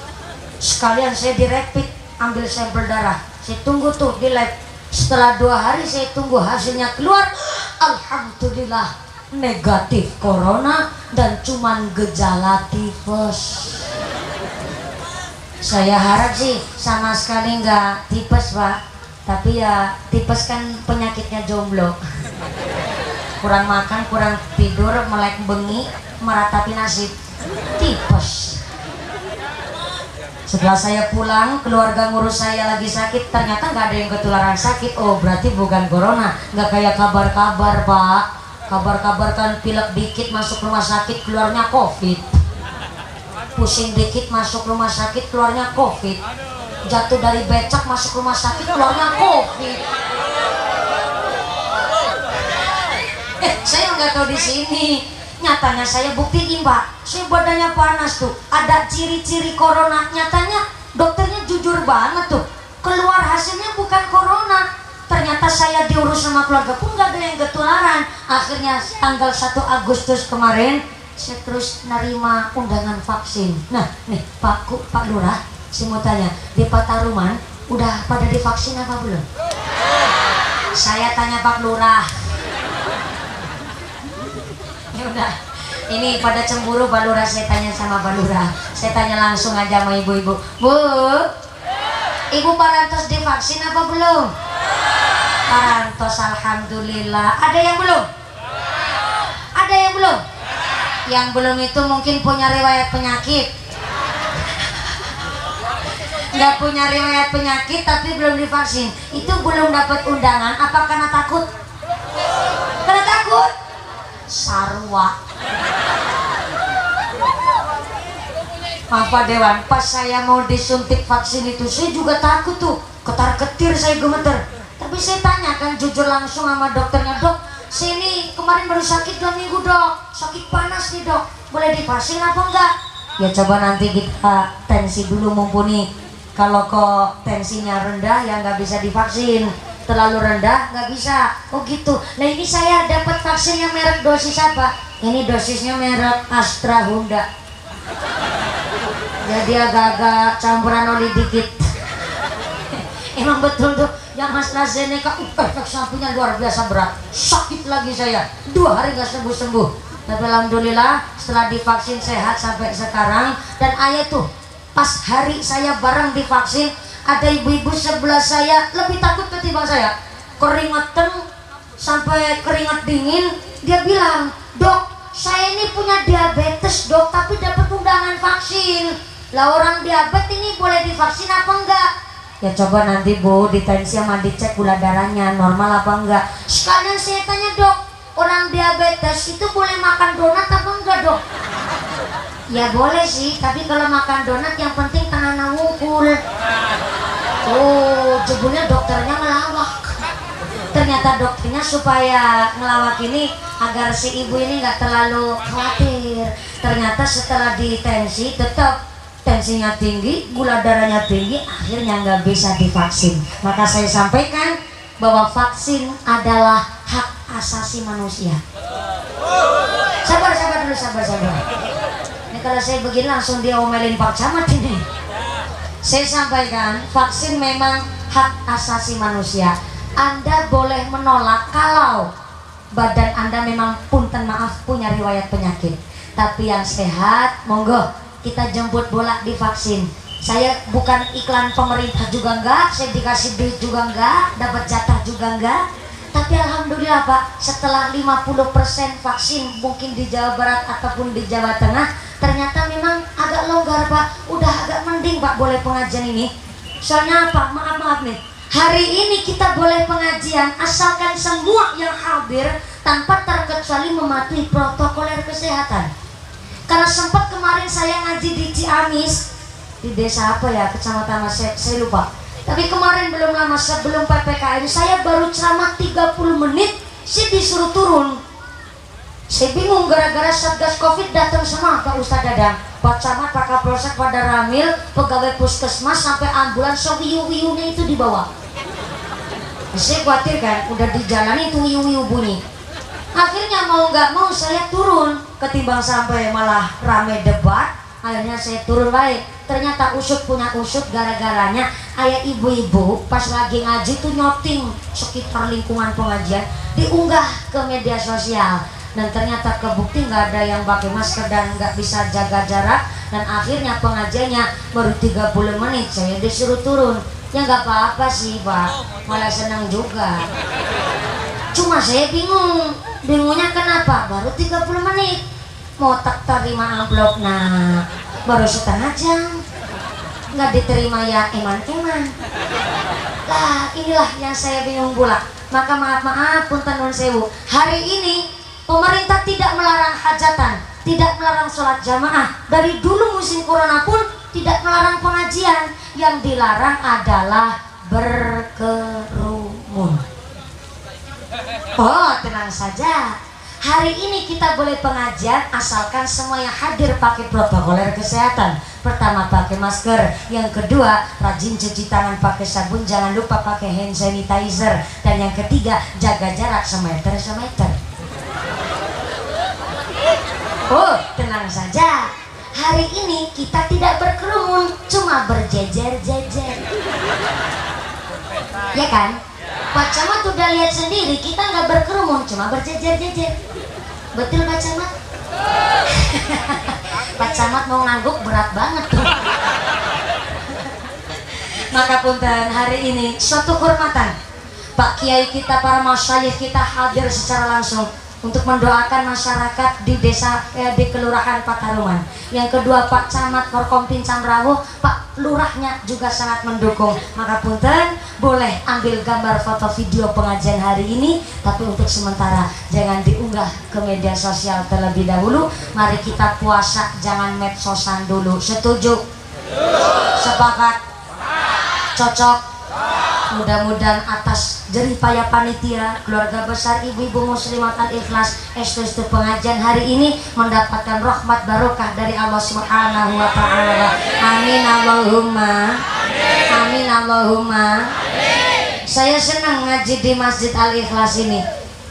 Sekalian saya direpit, ambil sampel darah. Saya tunggu tuh di lab. Setelah 2 hari saya tunggu hasilnya keluar. Alhamdulillah negatif corona dan cuman gejala tipes. Saya harap sih sama sekali nggak tipes Pak. Tapi ya tipes kan penyakitnya jomblo. Kurang makan, kurang tidur, melek bengi, meratapi nasib, tipes. Setelah saya pulang, keluarga ngurus saya lagi sakit, ternyata nggak ada yang ketularan sakit. Oh, berarti bukan corona. Nggak kayak kabar-kabar, Pak. Kabar-kabar kan pilek dikit masuk rumah sakit, keluarnya COVID. Pusing dikit masuk rumah sakit, keluarnya COVID. Jatuh dari becak masuk rumah sakit, keluarnya COVID. Saya nggak tahu di sini. Nyatanya saya buktiin, Pak. Saya badannya panas tuh. Ada ciri-ciri corona. Nyatanya dokternya jujur banget tuh. Keluar hasilnya bukan corona. Ternyata saya diurus sama keluarga pun nggak ada yang ketularan. Akhirnya tanggal 1 Agustus kemarin saya terus nerima undangan vaksin. Nah, nih Pak Lurah, saya mau tanya, di Pataruman udah pada divaksin apa belum? Saya tanya Pak Lurah. Ya udah, ini pada cemburu Pak Lurah, saya tanya sama Pak Lurah. Saya tanya langsung aja sama ibu-ibu. Bu, Ibu Parantos divaksin apa belum? Parantos, alhamdulillah. Ada yang belum? Ada yang belum? Yang belum itu mungkin punya riwayat penyakit. Nggak punya riwayat penyakit tapi belum divaksin. Itu belum dapat undangan. Apa karena takut? Karena takut? Sarwa. Apa Dewan, pas saya mau disuntik vaksin itu saya juga takut tuh, ketar-ketir saya gemeter. Tapi saya tanyakan jujur langsung sama dokternya, Dok, saya ini kemarin baru sakit 2 minggu Dok, sakit panas nih Dok, boleh divaksin apa enggak? Ya coba nanti kita tensi dulu mumpuni. Kalau kok tensinya rendah ya nggak bisa divaksin, terlalu rendah nggak bisa. Oh gitu. Nah ini saya dapat vaksinnya merek dosis apa? Ini dosisnya merek Astra Honda. Jadi agak-agak campuran oli dikit. Emang betul tuh yang AstraZeneca, efek sampingnya luar biasa berat. Sakit lagi saya, 2 hari nggak sembuh-sembuh. Tapi alhamdulillah setelah divaksin sehat sampai sekarang. Dan ayah tuh pas hari saya bareng divaksin, ada ibu-ibu sebelah saya lebih takut ketimbang saya. Keringetan sampai keringat dingin. Dia bilang, Dok, saya ini punya diabetes Dok, tapi dapat undangan vaksin. Lah orang diabetes ini boleh divaksin apa enggak? Ya coba nanti Bu ditensi sama dicek gula darahnya normal apa enggak. Sekalian saya tanya Dok, orang diabetes itu boleh makan donat apa enggak Dok? Ya boleh sih, tapi kalau makan donat yang penting tangan wukul. Oh, jebulnya dokternya ngelawak. Ternyata dokternya supaya ngelawak ini agar si ibu ini nggak terlalu khawatir. Ternyata setelah ditensi tetap tensinya tinggi, gula darahnya tinggi, akhirnya nggak bisa divaksin. Maka saya sampaikan bahwa vaksin adalah hak asasi manusia. Sabar dulu, sabar. Ini kalau saya begini langsung dia omelin Pak Camat ini. Saya sampaikan vaksin memang hak asasi manusia. Anda boleh menolak kalau badan Anda memang punten maaf punya riwayat penyakit. Tapi yang sehat, monggo kita jemput bola divaksin. Saya bukan iklan pemerintah juga enggak, saya dikasih duit juga enggak, dapat jatah juga enggak. Tapi alhamdulillah Pak, setelah 50% vaksin mungkin di Jawa Barat ataupun di Jawa Tengah, ternyata memang agak longgar Pak. Udah agak mending Pak boleh pengajian ini. Soalnya apa? Maaf nih. Hari ini kita boleh pengajian asalkan semua yang hadir tanpa terkecuali mematuhi protokoler kesehatan. Karena sempat kemarin saya ngaji di Ciamis, di desa apa ya, kecamatan saya lupa. Tapi kemarin belum lama sebelum PPKM saya baru ceramah 30 menit, saya disuruh turun. Saya bingung gara-gara Satgas Covid datang semua Pak Ustadz Dadang, Pak Camat, Pak Kapolsek pada Ramil, pegawai puskesmas sampai ambulans, so wiu-wiunya itu dibawa. Saya khawatir kan, udah di jalan itu wiu-wiu bunyi. Akhirnya mau nggak mau saya turun, ketimbang sampai malah rame debat. Akhirnya saya turun baik. Ternyata usut punya usut, gara-garanya ayah ibu-ibu pas lagi ngaji tuh nyoting sekitar lingkungan pengajian, diunggah ke media sosial. Dan ternyata kebukti nggak ada yang pakai masker dan nggak bisa jaga jarak. Dan akhirnya pengajiannya baru 30 menit saya disuruh turun. Ya nggak apa-apa sih Pak, malah senang juga. Cuma saya bingung, bingungnya kenapa baru 30 menit mau tak terima amplop, nah baru setengah jam. nggak diterima ya eman-eman. Lah inilah yang saya bingung pula. Maka maaf punten nun sewu. Hari ini pemerintah tidak melarang hajatan, tidak melarang sholat jamaah. Dari dulu musim corona pun tidak melarang pengajian. Yang dilarang adalah berkerumun. Oh tenang saja. Hari ini kita boleh pengajian asalkan semua yang hadir pakai protokoler kesehatan. Pertama pakai masker, yang kedua rajin cuci tangan pakai sabun, jangan lupa pakai hand sanitizer, dan yang ketiga jaga jarak semeter. Oh tenang saja. Hari ini kita tidak berkerumun, cuma berjejer-jejer. Ya kan? Pak Camat udah lihat sendiri, kita nggak berkerumun, cuma berjejer-jejer. Betul Pak Camat? Pak Camat mau ngangguk berat banget tuh. Maka punten, hari ini suatu kehormatan Pak Kiai kita, para masyayikh kita hadir secara langsung untuk mendoakan masyarakat di desa di Kelurahan Pataruman. Yang kedua Pak Camat Forkompin Camrawu, Pak Lurahnya juga sangat mendukung. Maka punten, boleh ambil gambar foto video pengajian hari ini, tapi untuk sementara jangan diunggah ke media sosial terlebih dahulu. Mari kita puasa, jangan medsosan dulu. Setuju? Sepakat? Cocok? Mudah-mudahan atas jeripaya panitia, keluarga besar ibu-ibu muslimat al-ikhlas, estu pengajian hari ini mendapatkan rahmat barokah dari Allah Subhanahu wa ta'ala. Amin Allahumma. Amin Allahumma. Saya senang ngaji di Masjid Al-Ikhlas ini.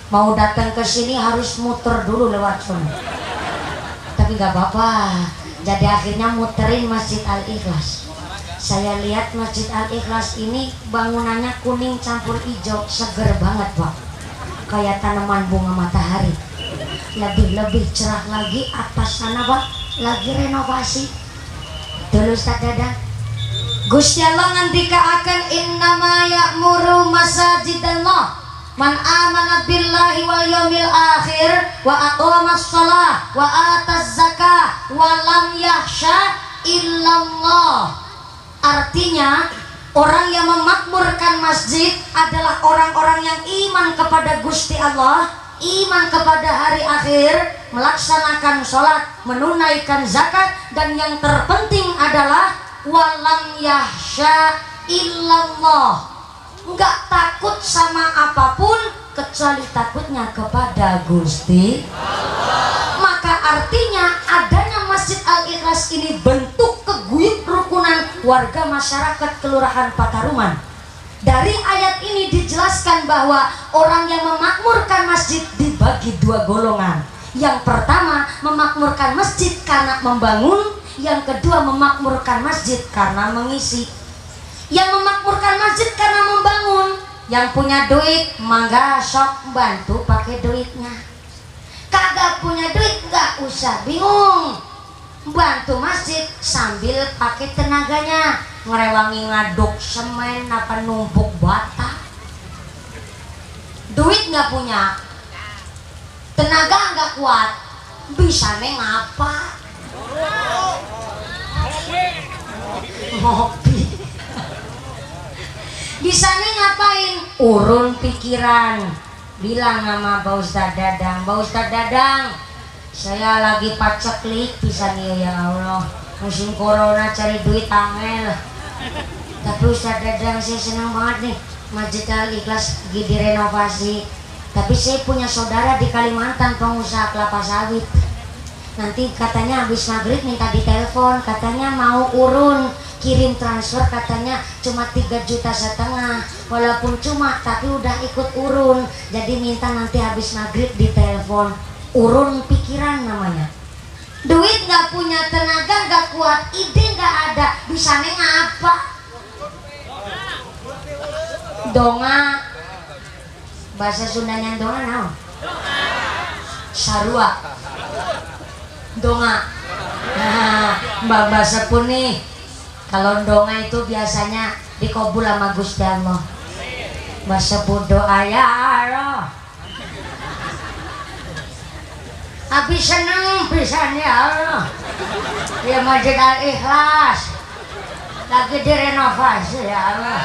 Mau datang ke sini harus muter dulu lewat sana. Tapi nggak apa-apa. Jadi akhirnya muterin Masjid Al-Ikhlas. Saya lihat Masjid Al-Ikhlas ini bangunannya kuning campur hijau, seger banget Pak. Kayak tanaman bunga matahari. Lebih cerah lagi atas sana Pak, lagi renovasi. Dulu Ustaz Dadang. Gusti Allah ngendikaaken innama ya'muru masajidallah man amana billahi wal yaumil akhir wa aqamas shalah wa ataz zakah wa lam yahsya illallah. Artinya orang yang memakmurkan masjid adalah orang-orang yang iman kepada Gusti Allah, iman kepada hari akhir, melaksanakan sholat, menunaikan zakat, dan yang terpenting adalah walam yahsya illallah, nggak takut sama apapun kecuali takutnya kepada Gusti Allah. Maka artinya adanya Masjid Al-Ikhlas ini bentuk keguyup rukunan warga masyarakat Kelurahan Pataruman. Dari ayat ini dijelaskan bahwa orang yang memakmurkan masjid dibagi dua golongan. Yang pertama memakmurkan masjid karena membangun, yang kedua memakmurkan masjid karena mengisi. Yang memakmurkan masjid karena membangun, yang punya duit mangga sok bantu pakai duitnya. Kagak punya duit nggak usah bingung, bantu masjid sambil pakai tenaganya, ngerewangi ngaduk semen apa numpuk bata. Duit nggak punya, tenaga nggak kuat, bisa ngapa? Ngopi. Bisa ngapain? Urun pikiran. Bilang sama Pak Ustadz Dadang, Pak Ustadz Dadang, saya lagi paceklik pisan ya Allah. Musim corona cari duit angel. Tapi Ustadz Dadang, saya senang banget nih Masjid Al-Ikhlas lagi direnovasi. Tapi saya punya saudara di Kalimantan pengusaha kelapa sawit. Nanti katanya habis maghrib minta ditelepon, katanya mau urun kirim transfer, katanya cuma 3,5 juta. Walaupun cuma tapi udah ikut urun, jadi minta nanti habis maghrib ditelepon. Urun pikiran namanya. Duit nggak punya, tenaga nggak kuat, ide nggak ada, bisa ngapa? Donga, bahasa Sundanya donga naon? Sarua. Donga. Nah, Mbak Sepun nih, kalau donga itu biasanya dikabul sama Gusti Allah. Mbak Sepun doa ya Allah. Abi seneng pisan ya Allah. Ya Masjid Al-Ikhlas. lagi direnovasi ya Allah.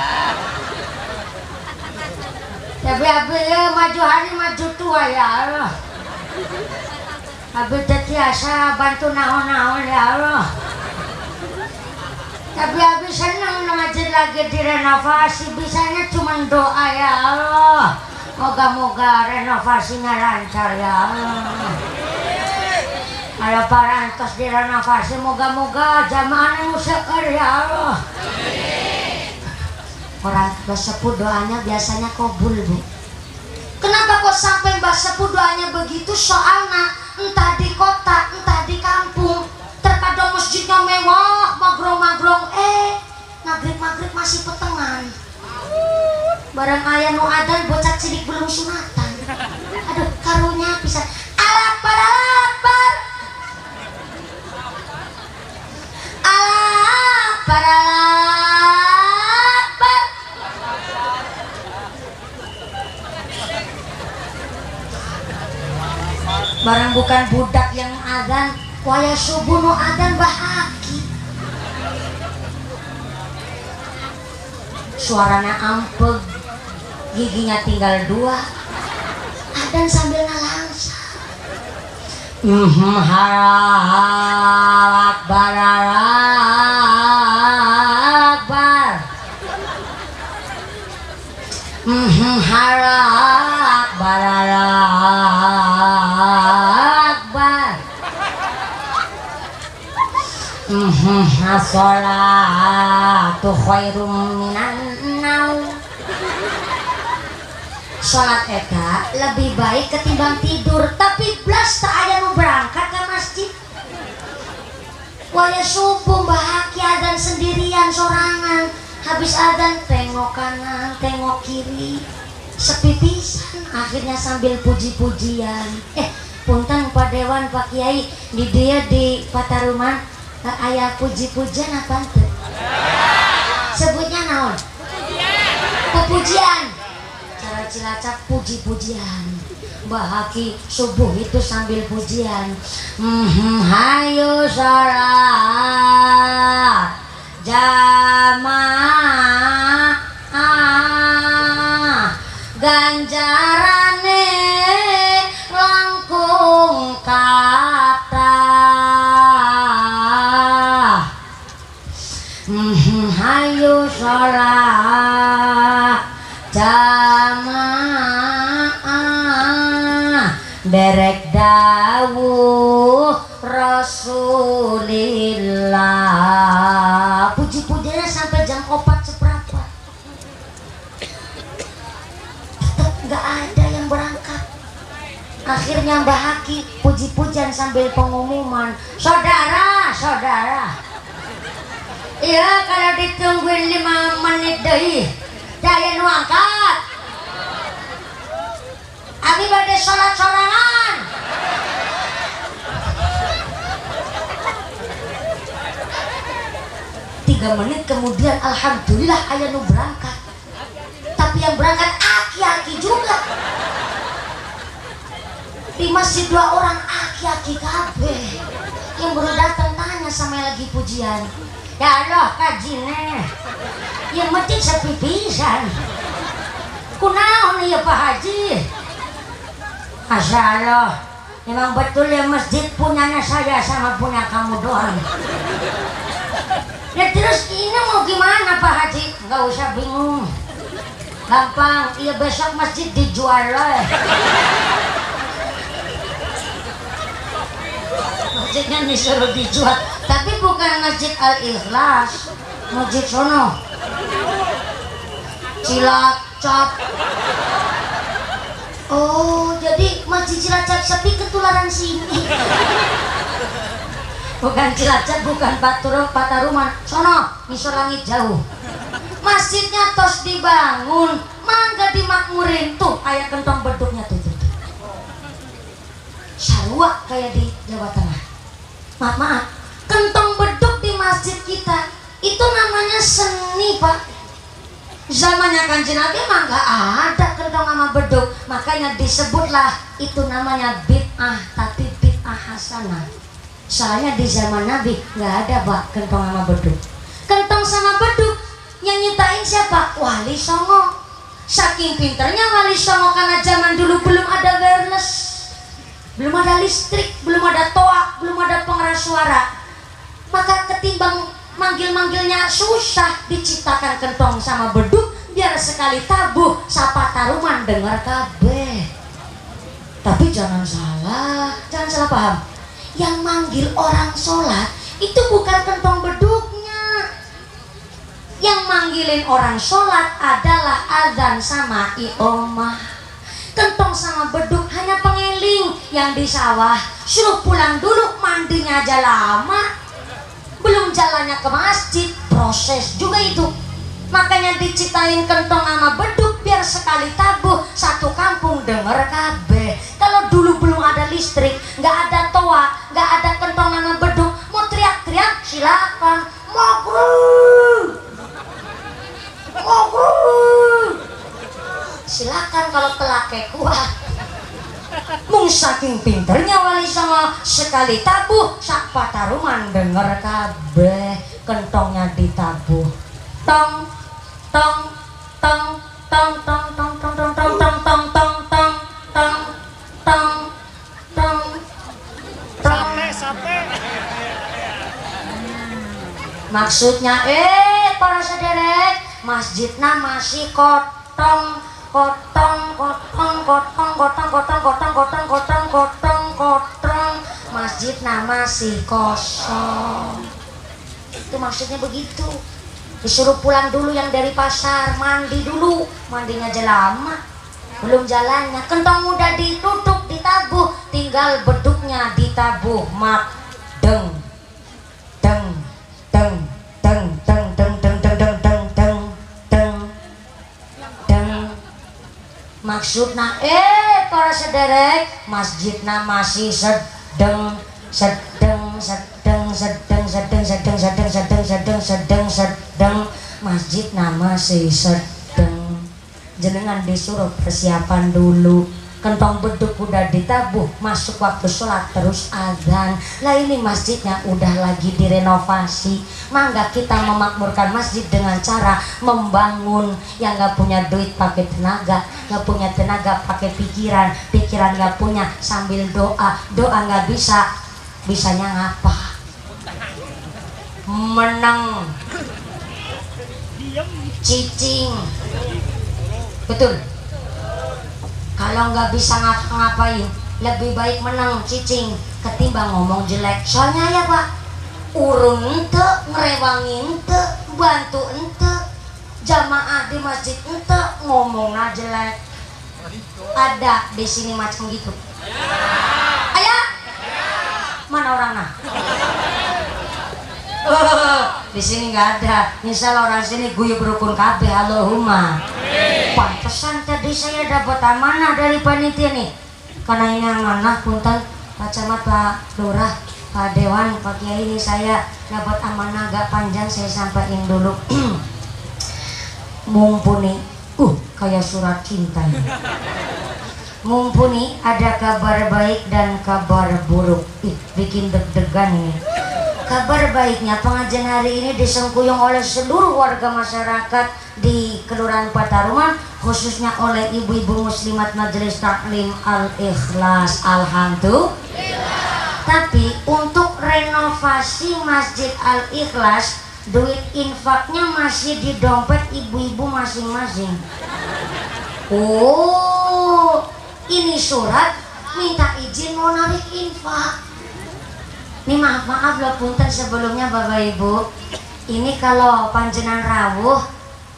Tapi abi ya maju hari maju tua ya Allah. Abi tetiasa bantu naon-naon ya Allah. Tapi abi senang masjid lagi direnovasi, bisanya cuma doa ya Allah. Moga-moga renovasinya lancar ya Allah. Kalau parantos direnovasi, moga-moga jamaahnya musyair ya Allah. Orang Mbah Sepuh doanya biasanya kabul, Bu. Kenapa kok sampai Mbah Sepuh doanya begitu? Soalnya entah di kota, entah di kampung, terkadang masjidnya mewah, magrong-magrong, maghrib-maghrib masih petengan. Barang ayah nu adan bocah cilik belum sunatan. Aduh, karunya bisa Alakbar, Alakbar. Alakbar, Alakbar. Barang bukan budak yang adan, waya subuh nu adan bahaki. Suaranya ampeg, giginya tinggal 2, adan sambil nalangsa. Alakbar, Alakbar. Alakbar, Alakbar. As-sholatu khairum minan naum. Sholat eta lebih baik ketimbang tidur, tapi blas tak aya nu berangkat ke masjid. Waya subuh bahaki adan sendirian sorangan, habis adan tengok kanan tengok kiri, sepi pisan. Akhirnya sambil puji-pujian, punten Pak Dewan Pak Kiai, di dia di Pataruman aya puji-pujian apa tuh? Sebutnya naon? Pujian. Cara Cilacap puji-pujian. Bahaki subuh itu sambil pujian. Hayu sholat jamaah, ganjarane langkung kata. Hayu sholat jamaah, derek dawuh Rasulillah. Puji-pujiannya sampai jam 4 seperempat. Tetap gak ada yang berangkat. Akhirnya Mbah Haki puji-pujian sambil pengumuman, saudara, saudara. Iya, kalau ditungguin 5 menit deh, daya nu angkat. Abi bade sholat sorangan. Tiga menit kemudian, alhamdulillah aya nu berangkat. Tapi yang berangkat aki-aki juga. Di masjid 2 orang aki-aki kabeh. Yang baru datang tanya sama yang lagi pujian, ya Allah kajine, yang masjid sepi pisan. Kunaon ya Pak Haji? Masya Allah, memang betul ya masjid punyanya saya sama punya kamu doang. Ya terus ini mau gimana Pak Haji? Gak usah bingung, gampang, iya besok masjid dijual lah. Masjidnya disuruh dijual, tapi bukan Masjid Al-Ikhlas, masjid sono Cilacap. Oh, jadi Masjid Cilacap sepi ketularan sini. Bukan Cilacap, bukan Pataruman, sono Misol Langit jauh. Masjidnya tos dibangun, mangga dimakmurin tuh, ayat kentong beduknya tuh. Sarua kayak di Jawa Tengah. Maaf, kentong beduk di masjid kita itu namanya seni, Pak. Zamannya Kanjeng Nabi mah nggak ada kentong sama beduk, makanya disebutlah itu namanya bid'ah, tapi bid'ah hasanah. Soalnya di zaman Nabi nggak ada Pak kentong sama beduk. Kentong sama nyiptain siapa? Wali Songo. Saking pinternya Wali Songo karena zaman dulu belum ada wireless, belum ada listrik, belum ada toa, belum ada pengeras suara. Maka ketimbang manggil-manggilnya susah, diciptakan kentong sama beduk biar sekali tabuh sapa taruman denger kabeh. Tapi jangan salah paham. Yang manggil orang sholat itu bukan kentong beduknya. Yang manggilin orang sholat adalah azan sama iqomah. Kentong sama beduk hanya pengeling. Yang di sawah suruh pulang dulu, mandinya aja lama, belum jalannya ke masjid, proses juga itu. Makanya diciptain kentong sama beduk biar sekali tabuh satu kampung denger kabeh. Kalau dulu belum ada listrik, nggak ada toa, nggak ada kentong sama beduk, mau teriak-teriak silakan. Maghrib, silakan kalau telake kuat. Mung saking pinternya Wali Songo, sekali tabuh sak pataruman denger kabeh, kentongnya ditabuh. Tong tong tong tong tong tong tong tong tong tong tong tong tong tong tong tong tong. Sate. Maksudnya para sederek, masjidnya masih kotong kotong kotong kotong kotong kotong kotong kotong kotong kotong kotong, masjidnya masih kosong. Itu maksudnya begitu. Disuruh pulang dulu yang dari pasar, mandi dulu, mandinya aja lama, belum jalannya. Kentong udah ditutup, ditabuh, tinggal beduknya ditabuh. Mak deng deng deng deng deng deng deng deng deng deng deng deng deng. Maksudnya para sederek, masjidnya masih sedeng sedeng sedeng sedeng sedeng sedeng sedeng sedeng sedeng sedeng sedeng, masjid nama si sedeng. Jenengan disuruh persiapan dulu, kentong beduk udah ditabuh, masuk waktu sholat terus azan. Lah ini masjidnya udah lagi direnovasi, mangga kita memakmurkan masjid dengan cara membangun. Yang nggak punya duit pakai tenaga, nggak punya tenaga pakai pikiran, pikiran nggak punya sambil doa, doa nggak bisa, bisanya ngapa? Menang, cicing, betul. Kalau nggak bisa ngapa-ngapain, lebih baik menang cicing ketimbang ngomong jelek. Soalnya ya Pak, urun ente, ngerewangin ente, bantu ente, jamaah di masjid ente, ngomongnya jelek. Ada di sini macam gitu. Ayah, mana orangnya? Di sini nggak ada. Misal orang sini guyub rukun kabeh, Allahumma. Pantesan tadi saya dapat amanah dari panitia nih. Karena ini amanah, punten Pak Camat, Pak Lurah, Pak Dewan, Pak Kiai, ini saya dapat amanah agak panjang, saya sampaikan dulu. Mumpuni, kayak surat cinta ini. Mumpuni ada kabar baik dan kabar buruk. Bikin deg-degan ini. Kabar baiknya, pengajian hari ini disengkuyung oleh seluruh warga masyarakat di Kelurahan Pataruman, khususnya oleh ibu-ibu muslimat Majelis Taklim Al-Ikhlas. Alhamdulillah. Tapi untuk renovasi Masjid Al-Ikhlas, duit infaknya masih di dompet ibu-ibu masing-masing. Oh, ini surat minta izin mau narik infak. Ini maaf loh punten sebelumnya Bapak Ibu. Ini kalau panjenengan rawuh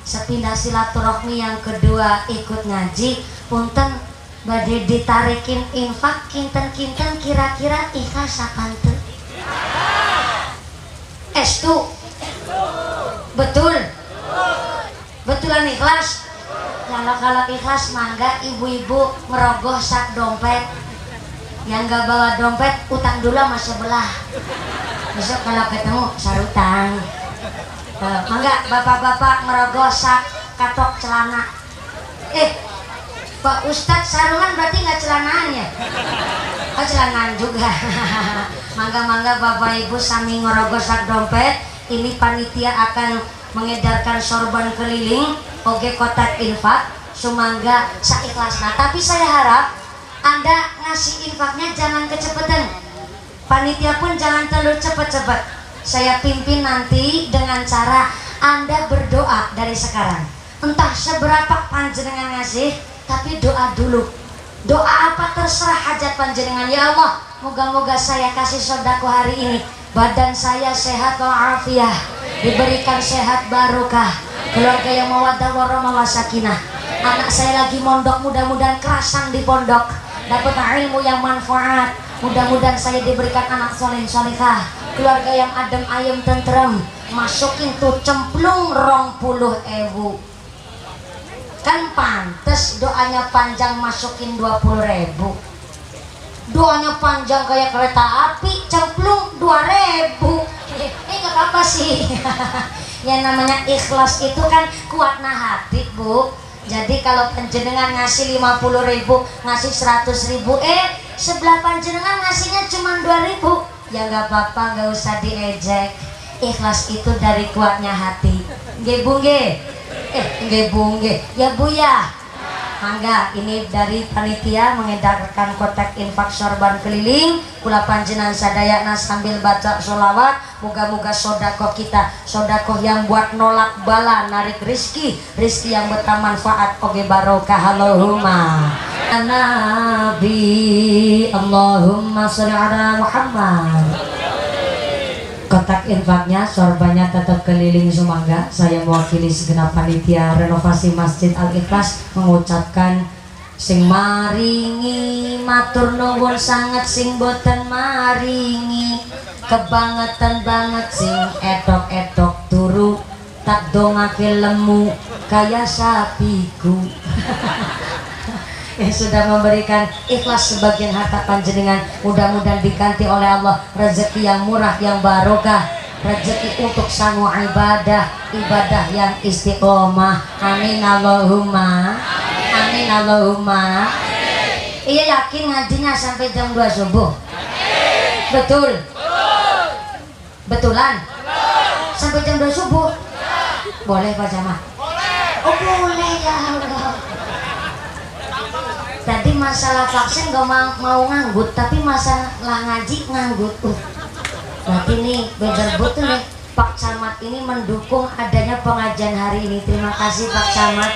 sepindah silaturahmi yang kedua ikut ngaji, punten badhe ditarikin infak kinten-kinten kira-kira ikhlas sakantu. Estu. Betul. Betulan ikhlas. Kalau ikhlas mangga ibu-ibu merogoh sak dompet. Yang gak bawa dompet utang dulu sama sebelah. Besok kalau ketemu sarutang. Mangga bapak-bapak merogoh sak katok celana. Pak Ustadz sarungan berarti nggak celanaan ya? Oh celanaan juga. Mangga-mangga bapak ibu sami ngerogoh sak dompet. Ini panitia akan mengedarkan sorban keliling oge kotak infak sumangga saikhlasna. Tapi saya harap Anda ngasih infaknya jangan kecepatan, panitia pun jangan terlalu cepat-cepat. Saya pimpin nanti dengan cara Anda berdoa dari sekarang. Entah seberapa panjenengan ngasih, tapi doa dulu. Doa apa terserah hajat panjenengan. Ya Allah, moga-moga saya kasih sodako hari ini, badan saya sehat walafiat, diberikan sehat barokah, keluarga yang mawaddah warahmah sakinah. Anak saya lagi mondok, mudah-mudahan kerasan di pondok, dapat ilmu yang manfaat. Mudah-mudahan saya diberikan anak soleh solehah, keluarga yang adem ayem tentrem. Masukin tuh cemplung 20.000. Kan pantes doanya panjang, masukin 20.000. Doanya panjang kayak kereta api, cemplung 2.000. Gak apa-apa sih. Yang namanya ikhlas itu kan kuatna hati, Bu. Jadi kalau panjenengan ngasih 50.000, ngasih 100.000, sebelah panjenengan ngasihnya cuma 2.000, ya nggak apa-apa, nggak usah diejek. Ikhlas itu dari kuatnya hati. Nggih Bu nggih? Nggih Bu nggih. Ya Bu ya. Mangga, ini dari panitia mengedarkan kotak infak sorban keliling. Kula panjenengan sadayana sambil baca sholawat, moga-moga sodakoh kita sodakoh yang buat nolak bala, narik rizki, rizki yang bermanfaat oge barokah. Allahumma Nabi, Allahumma sholli ala Muhammad. Kotak infaknya, sorbannya tetap keliling sumangga. Saya mewakili segenap panitia renovasi Masjid Al-Ikhlas mengucapkan sing maringi matur nuwun sangat, sing boten maringi kebangetan banget, sing edok-edok turu tak dongake lemu kaya sapiku. Sudah memberikan ikhlas sebagian harta panjenengan, mudah-mudahan diganti oleh Allah rezeki yang murah yang barokah, rezeki untuk sanggup ibadah yang istiqomah. Amin Allahumma amin Allahumma. Iya yakin ngajinya sampai jam 2 subuh? Betul? Betulan? Sampai jam 2 subuh? Boleh Pak Jamaah? Oh boleh ya Allah. Tadi masalah vaksin gak mau nganggut, tapi masalah ngaji nganggut. Berarti nih bener betul nih Pak Camat ini mendukung adanya pengajian hari ini. Terima kasih Pak Camat,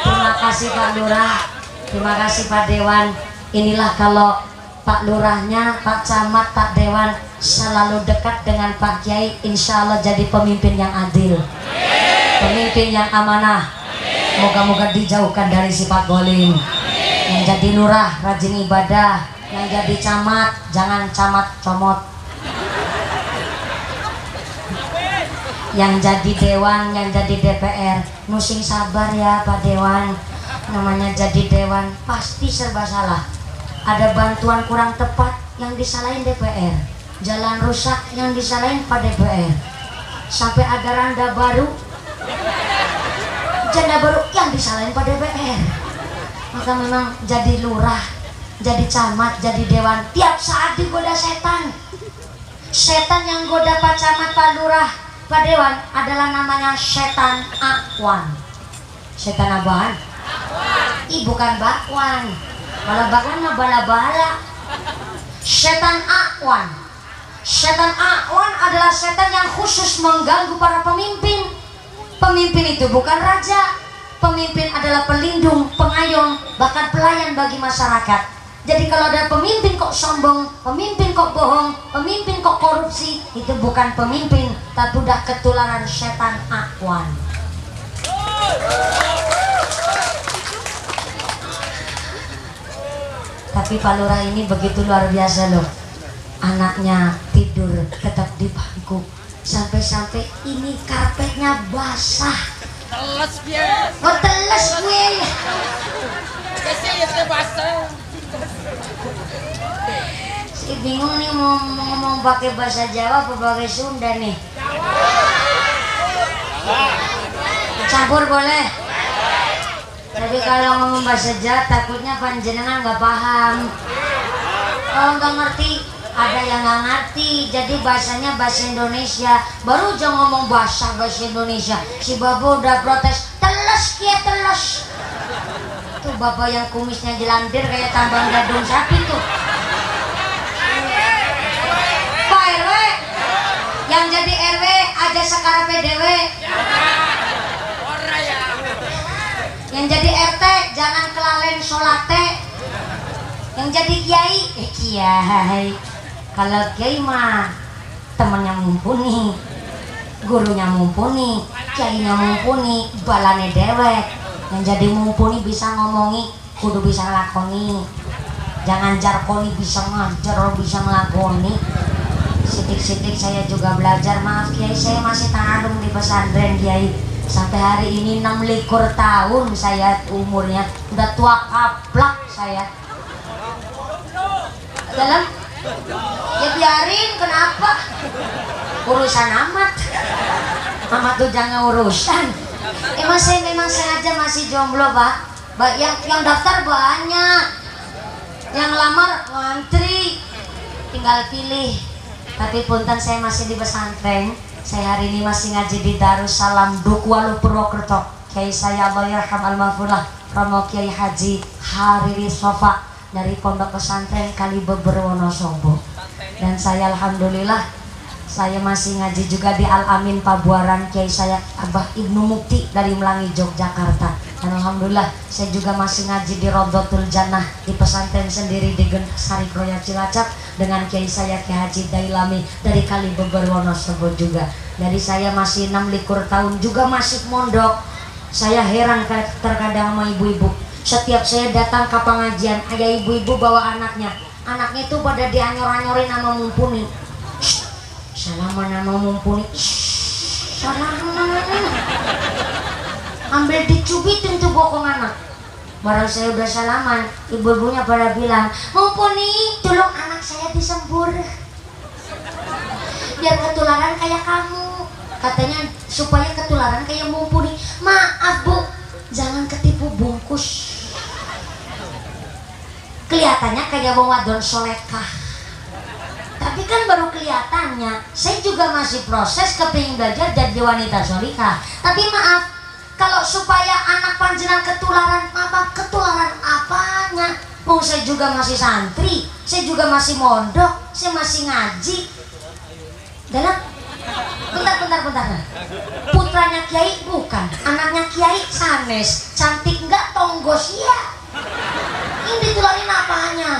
terima kasih Pak Lurah, terima kasih Pak Dewan. Inilah kalau Pak Lurahnya, Pak Camat, Pak Dewan selalu dekat dengan Pak Kiai, insya Allah jadi pemimpin yang adil, pemimpin yang amanah. Moga-moga dijauhkan dari sifat golim. Yang jadi lurah rajin ibadah, yang jadi camat jangan camat comot, yang jadi dewan, yang jadi DPR nusing sabar ya Pak Dewan. Namanya jadi dewan pasti serba salah. Ada bantuan kurang tepat yang disalahin DPR, jalan rusak yang disalahin Pak DPR, sampai ada randa baru, janda baru yang disalahin Pak DPR. Maka memang jadi lurah, jadi camat, jadi dewan tiap saat digoda setan. Setan yang goda Pak Camat, Pak Lurah, Pak Dewan adalah namanya setan akwan. Setan apaan? Bukan bakwan. Bala bakwan mah bala-bala. Setan akwan. Setan akwan adalah setan yang khusus mengganggu para pemimpin. Pemimpin itu bukan raja. Pemimpin adalah pelindung, pengayom, bahkan pelayan bagi masyarakat. Jadi kalau ada pemimpin kok sombong, pemimpin kok bohong, pemimpin kok korupsi, itu bukan pemimpin, tapi udah ketularan setan akwan. Tapi Pak Lurah ini begitu luar biasa loh. Anaknya tidur tetap di bangku, sampai-sampai ini karpetnya basah. Teles dia. Oh teles gue. Kasih ya basah. Si bingung nih mau ngomong pakai bahasa Jawa apa pakai Sunda nih. Campur boleh. Tapi kalau ngomong bahasa Jawa takutnya panjenengan nggak paham. Kalau nggak ngerti Ada yang nggak ngerti, jadi bahasanya bahasa Indonesia. Baru aja ngomong bahasa Indonesia, si bapak udah protes, teles kia teles. Tuh bapak yang kumisnya jelantir kayak tambang gadung sapi tuh. Pak RW, yang jadi RW aja sekarang PDW. Yang jadi RT jangan kelalen solate. Yang jadi kiai, kiai. Kalau kiai mah temennya mumpuni, gurunya mumpuni, kiainya mumpuni, balane dewek. Yang jadi mumpuni bisa ngomongi, kudu bisa ngelakoni. Jangan jarkoni, bisa ngajar, bisa ngelakoni. Sidik-sidik saya juga belajar. Maaf kiai, saya masih tanadung di pesantren kiai. Sampai hari ini 26 tahun saya umurnya, udah tua kaplak saya. Dalam ya biarin, kenapa? Urusan amat tuh jangan urusan. Saya memang sengaja masih jomblo pak. Yang daftar banyak, yang lamar ngantri, tinggal pilih. Tapi punten saya masih di pesantren. Saya hari ini masih ngaji di Darussalam Dukwalu Purwokerto. Kiai saya Allahyarham Al-Mahfurlah Romo Kiai Haji Hariri Sofa dari Pondok Pesantren Kalibeber Wonosobo. Dan saya alhamdulillah saya masih ngaji juga di Al-Amin Pabuaran Kiai saya Abah Ibnu Mukti dari Melangi Yogyakarta. Dan alhamdulillah saya juga masih ngaji di Rodotul Jannah di pesantren sendiri di Sari Kroya Cilacap dengan Kiai saya Kiai Haji Dailami dari Kalibeber Wonosobo juga. Dari saya masih 26 tahun juga masih mondok. Saya heran terkadang sama ibu-ibu. Setiap saya datang ke pengajian, ada ibu-ibu bawa anaknya. Anaknya itu pada dianyor-anyorin sama mumpuni. Salaman sama mumpuni. Salaman. Ambil dicubitin tuh bokong anak. Barang saya udah salaman, ibu-ibunya pada bilang, mumpuni, tolong anak saya disembur. Biar ketularan kayak kamu. Katanya supaya ketularan kayak mumpuni. Maaf bu, jangan ketipu bungkus. Kelihatannya kayak wong wadon solekah, tapi kan baru kelihatannya. Saya juga masih proses kepingin belajar jadi wanita solekah. Tapi maaf, kalau supaya anak panjenengan ketularan apa, ketularan apanya? Mau saya juga masih santri, saya juga masih mondok, saya masih ngaji. Dalam bentar. Putranya kiai bukan, anaknya kiai sanes, cantik enggak tonggos ya. Ini ditularin apanya?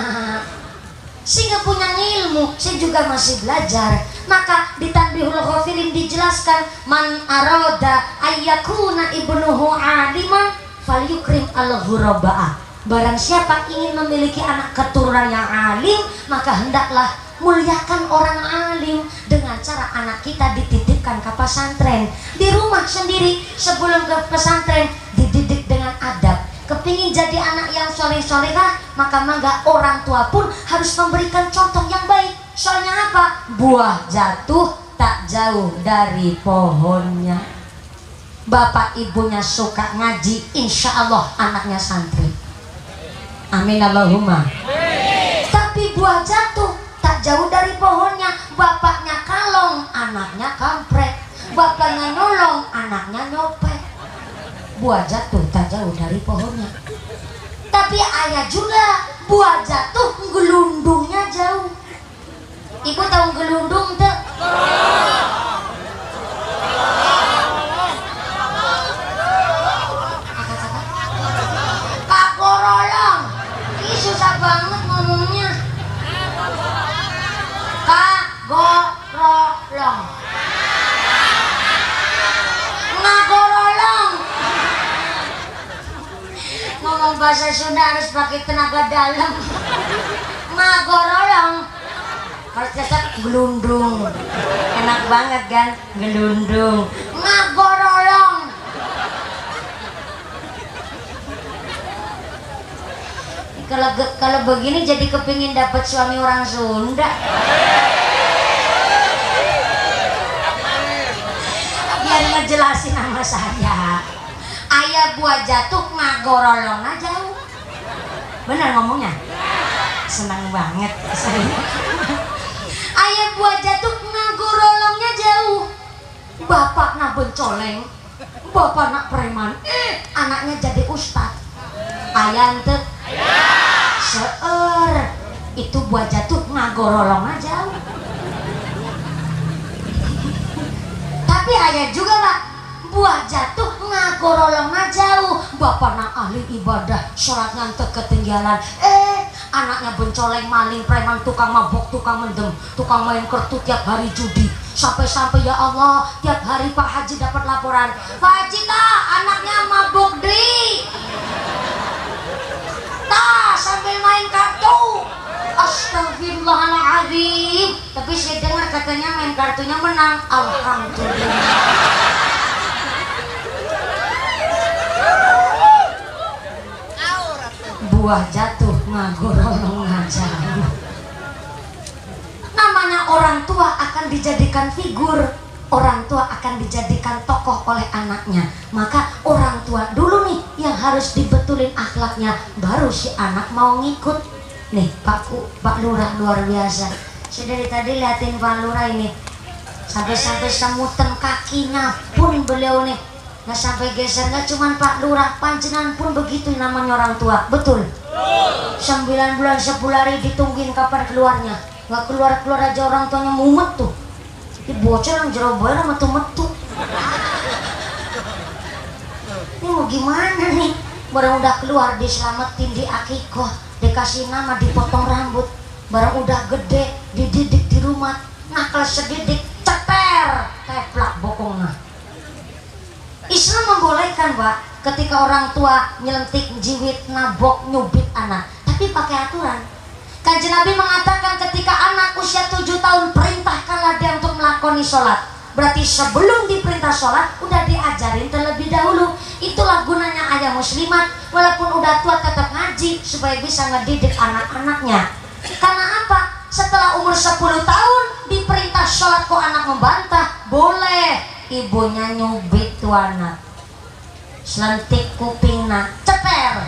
Sehingga punya ilmu, saya juga masih belajar. Maka di Tanbihul Ghafilin dijelaskan, man arada ayyakuna ibnuhu aliman falyukrim al-ghurabaa. Barang siapa ingin memiliki anak keturunan yang alim, maka hendaklah muliakan orang alim dengan cara anak kita dititipkan ke pesantren. Di rumah sendiri sebelum ke pesantren dididik dengan adab. Kepingin jadi anak yang soleh-solehah, maka mangga orang tua pun harus memberikan contoh yang baik. Soalnya apa? Buah jatuh tak jauh dari pohonnya. Bapak ibunya suka ngaji, insya Allah anaknya santri. Amin Allahumma. Tapi buah jatuh tak jauh dari pohonnya. Bapaknya kalong, anaknya kampret. Bapaknya nolong, anaknya nyopet. Buah jatuh tak jauh dari pohonnya. Tapi ayah juga buah jatuh gelundungnya jauh. Ibu tahu gelundung tuh? Kak Gorolong. Ih susah banget ngomongnya. Kak Gorolong. Ngagorolong. Ngomong bahasa Sunda harus pakai tenaga dalam. Ngagorolong. Harus tetap gelundung. Enak banget kan? Gelundung. Ngagorolong. Kalau begini jadi kepingin dapat suami orang Sunda. Biar ngejelasin sama saya. Ayah buah jatuh ngagorolong jauh. Benar ngomongnya? Senang banget saya. bencoleng, bapak anak preman, anaknya jadi ustad. Ayan teh, seueur itu buat jatuh ngagorolong aja. Tapi ayah juga pak, buah jatuh ngagorolong jauh. Bapak nak ahli ibadah, sholatnya teu ketinggalan. Anaknya bencoleng, maling, preman, tukang mabok, tukang mendem, tukang main kartu, tiap hari judi. Sampai-sampai ya Allah, tiap hari Pak Haji dapat laporan, Pak Haji anaknya mabuk dri. Sambil main kartu. Astagfirullahaladzim. Tapi saya dengar katanya main kartunya menang. Alhamdulillah. Buah jatuh ngagorolong aja. Namanya orang tua akan dijadikan figur, orang tua akan dijadikan tokoh oleh anaknya. Maka orang tua dulu nih yang harus dibetulin akhlaknya, baru si anak mau ngikut. Nih Pak Lurah luar biasa. Saya dari tadi liatin Pak Lurah ini, sampai semutan kakinya pun beliau nih nggak sampai geser. Nggak cuman Pak Lurah, panjenengan pun begitu namanya orang tua. Betul. 9 bulan 10 hari ditungguin kapan keluarnya. Nggak keluar aja orang tuanya mumet tuh. Di bocor yang jero boy sama tuh metu. Ini mau gimana nih? Barang udah keluar diselamatin, di akikoh, dikasih nama, dipotong rambut. Barang udah gede, dididik di rumah, nakal sedidik, ceper, teplak bokongnya. Islam membolehkan Pak, ketika orang tua nyelentik, jiwit, nabok, nyubit anak, tapi pakai aturan. Kanjeng Nabi mengatakan ketika anak usia 7 tahun, perintahkanlah dia untuk melakoni sholat. Berarti sebelum diperintah sholat udah diajarin terlebih dahulu. Itulah gunanya ayah muslimat, walaupun udah tua tetap ngaji supaya bisa ngedidik anak-anaknya. Karena apa? Setelah umur 10 tahun diperintah sholat kok anak membantah, boleh ibunya nyubit tuh anak, selentik kupingnya, ceper.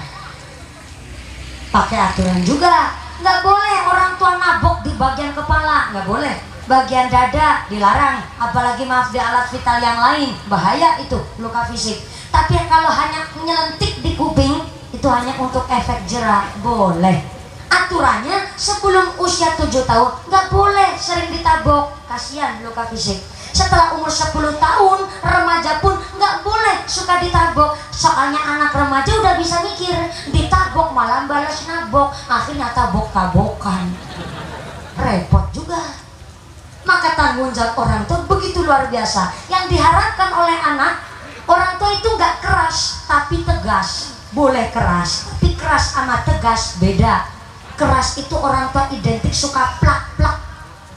Pakai aturan juga. Nggak boleh orang tua nabok di bagian kepala, nggak boleh. Bagian dada dilarang, apalagi maaf di alat vital yang lain, bahaya itu, luka fisik. Tapi kalau hanya nyelentik di kuping, itu hanya untuk efek jerak, boleh. Aturannya sebelum usia 7 tahun nggak boleh sering ditabok, kasihan luka fisik. Setelah umur 10 tahun remaja pun nggak boleh suka ditabok, soalnya anak remaja udah bisa mikir, ditabok malah balas nabok, akhirnya tabok-tabokan, repot juga. Maka tanggung jawab orang tua begitu luar biasa. Yang diharapkan oleh anak, orang tua itu nggak keras tapi tegas. Boleh keras, tapi keras sama tegas beda. Keras itu orang tua identik suka plak-plak,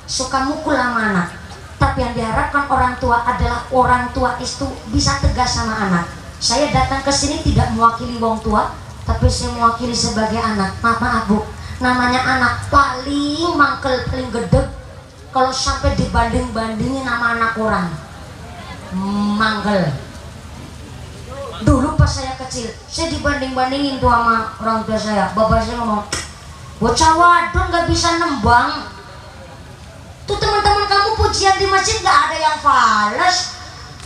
suka mukul sama anak. Tapi yang diharapkan orang tua adalah orang tua itu bisa tegas sama anak. Saya datang ke sini tidak mewakili wong tua, tapi saya mewakili sebagai anak. Maaf Bu, namanya anak paling mangkel, paling gedeg. Kalau sampai dibanding-bandingin sama anak orang, mangkel. Dulu pas saya kecil, saya dibanding-bandingin tuh sama orang tua saya. Bapak saya ngomong, bocah wadon gak bisa nembang. Tuh teman-teman kamu pujian di masjid gak ada yang fales.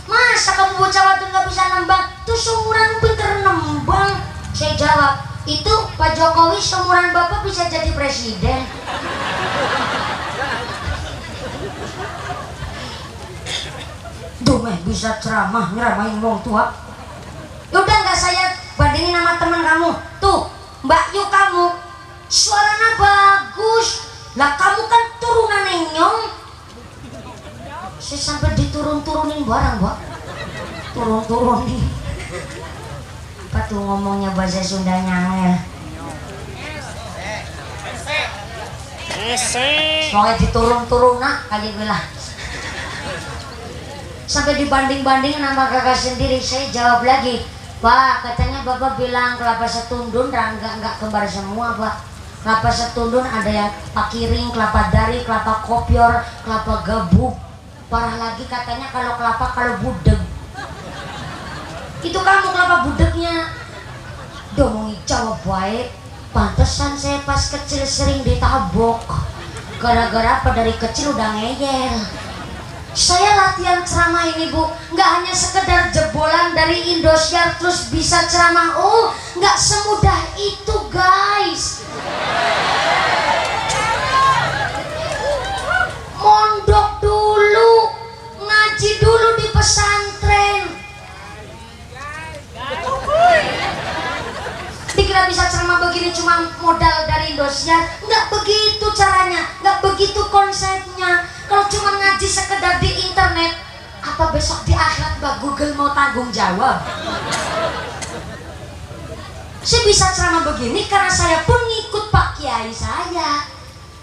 Masa kamu bocah wadon gak bisa nembang? Tuh seumuran pinter nembang. Saya jawab, itu Pak Jokowi seumuran bapak bisa jadi presiden. Dumeh bisa ceramah, nyeramahin wong tua. Yaudah gak saya bandingin sama teman kamu. Tuh Mbak Yu, kamu suaranya bagus. Lah kamu kan turunan Nyong. Saya sampai diturun-turunin barang Mbak. Turun-turunin. Apa tuh ngomongnya bahasa Sundanya angel. Soalnya diturun-turun nak kayak bilang. Sampai dibanding-bandingin sama kakak sendiri. Saya jawab lagi, Pak, katanya bapak bilang kelapa setundun dan enggak kembar semua Pak. Kelapa setundun ada yang pakiring, kelapa dari, kelapa kopior, kelapa gabuk. Parah lagi katanya kalau budeg. Itu kamu kelapa budegnya. Domongi jawab baik. Pantesan saya pas kecil sering ditabok. Gara-gara apa, dari kecil udah ngeyel. Saya latihan ceramah ini Bu, nggak hanya sekedar jebolan dari Indosiar terus bisa ceramah. Oh, nggak semudah itu guys. Mondok dulu, ngaji dulu di pesantren. Dikira bisa ceramah begini cuma modal dari Indosiar? Nggak begitu caranya, nggak begitu konsepnya. Kalau cuma ngaji sekedar di internet, apa besok di akhirat Mbak Google mau tanggung jawab? Saya bisa ceramah begini karena saya pun ngikut Pak Kiai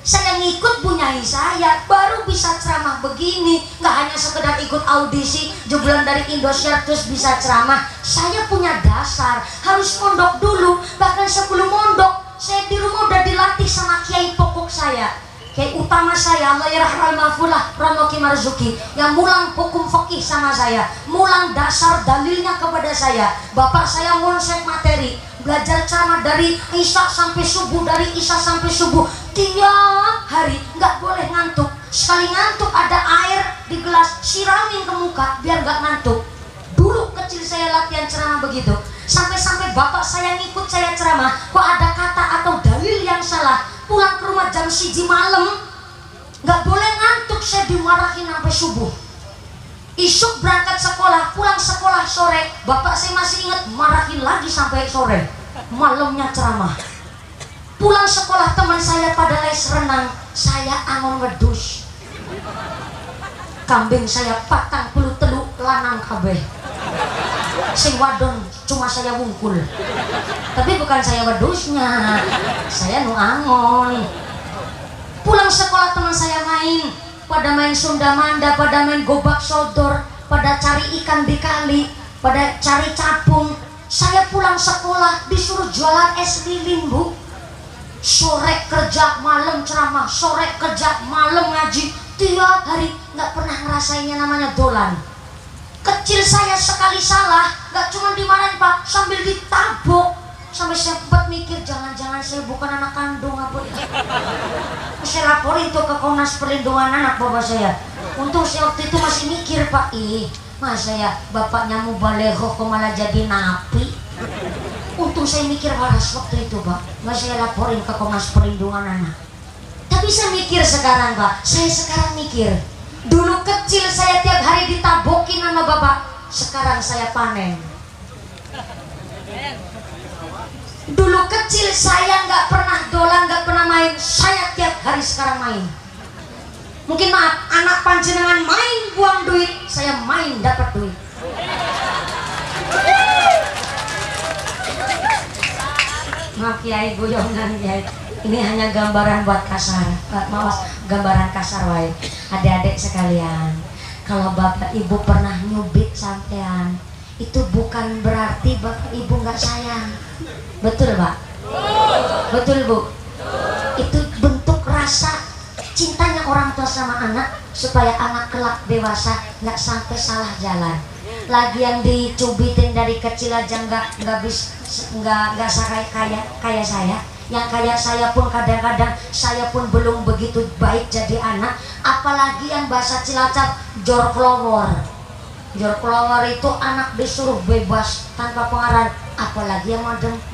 saya ngikut bunyai saya, baru bisa ceramah begini. Nggak hanya sekedar ikut audisi jebolan dari Indosiar terus bisa ceramah. Saya punya dasar, harus mondok dulu. Bahkan sebelum mondok, saya di rumah udah dilatih sama kiai pokok saya, kiai utama saya, Allah yarhamahullah, Romo Ki Marzuki, yang mulang hukum fikih sama saya, mulang dasar dalilnya kepada saya. Bapak saya ngonsep materi, belajar ceramah dari Isya sampai subuh, dari Isya sampai subuh, tiap hari, nggak boleh ngantuk. Sekali ngantuk ada air di gelas, siramin ke muka biar nggak ngantuk. Dulu kecil saya latihan ceramah begitu, sampai-sampai bapak saya ngikut saya ceramah, kok ada kata atau dalil yang salah, pulang ke rumah jam 1 malam, nggak boleh ngantuk, saya dimarahin sampai subuh. Isuk berangkat sekolah, pulang sekolah sore, bapak saya masih ingat, marahin lagi sampai sore. Malamnya ceramah. Pulang sekolah teman saya pada les renang, saya angon wedus. Kambing saya patang puluh teluk lanang kabeh. Sing wadon cuma saya wungkul. Tapi bukan saya wedusnya, saya nu angon. Pulang sekolah teman saya main, pada main Sunda Manda, pada main gobak sodor, pada cari ikan di kali, pada cari capung. Saya pulang sekolah disuruh jualan es lilin Bu. Sore kerja, malam ceramah, sore kerja, malam ngaji, tiap hari, nggak pernah ngerasainnya namanya dolan. Kecil saya sekali salah, nggak cuma dimarahin Pak, sambil ditabok. Sampai saya sempat mikir, jangan-jangan saya bukan anak kandung apa ya. Saya laporin tuh ke Komnas Perlindungan Anak bapak saya. Untung saya waktu itu masih mikir Pak, masa ya bapaknya mubaleghah kok malah jadi napi. Untung saya mikir waras waktu itu Pak, nggak saya laporin ke Komnas Perlindungan Anak. Tapi saya mikir sekarang Pak, saya sekarang mikir, dulu kecil saya tiap hari ditabokin sama bapak, sekarang saya panen. Dulu kecil saya nggak pernah dolan, nggak pernah main, saya tiap hari sekarang main. Mungkin maaf, anak panjenengan main buang duit, saya main dapat duit. Maaf Kiai, guyongan Kiai. Ini hanya gambaran buat kasar, maaf, gambaran kasar wae. Adik-adik sekalian, kalau bapak ibu pernah nyubit sampean, itu bukan berarti bapak ibu nggak sayang. Betul Pak? Betul Bu? Itu bentuk rasa cintanya orang tua sama anak, supaya anak kelak dewasa nggak sampai salah jalan. Lagi yang dicubitin dari kecil aja nggak kayak saya. Yang kayak saya pun kadang-kadang saya pun belum begitu baik jadi anak. Apalagi yang bahasa Cilacap jor kelowor. Jor kelowor itu anak disuruh bebas tanpa pengaruh. Apalagi yang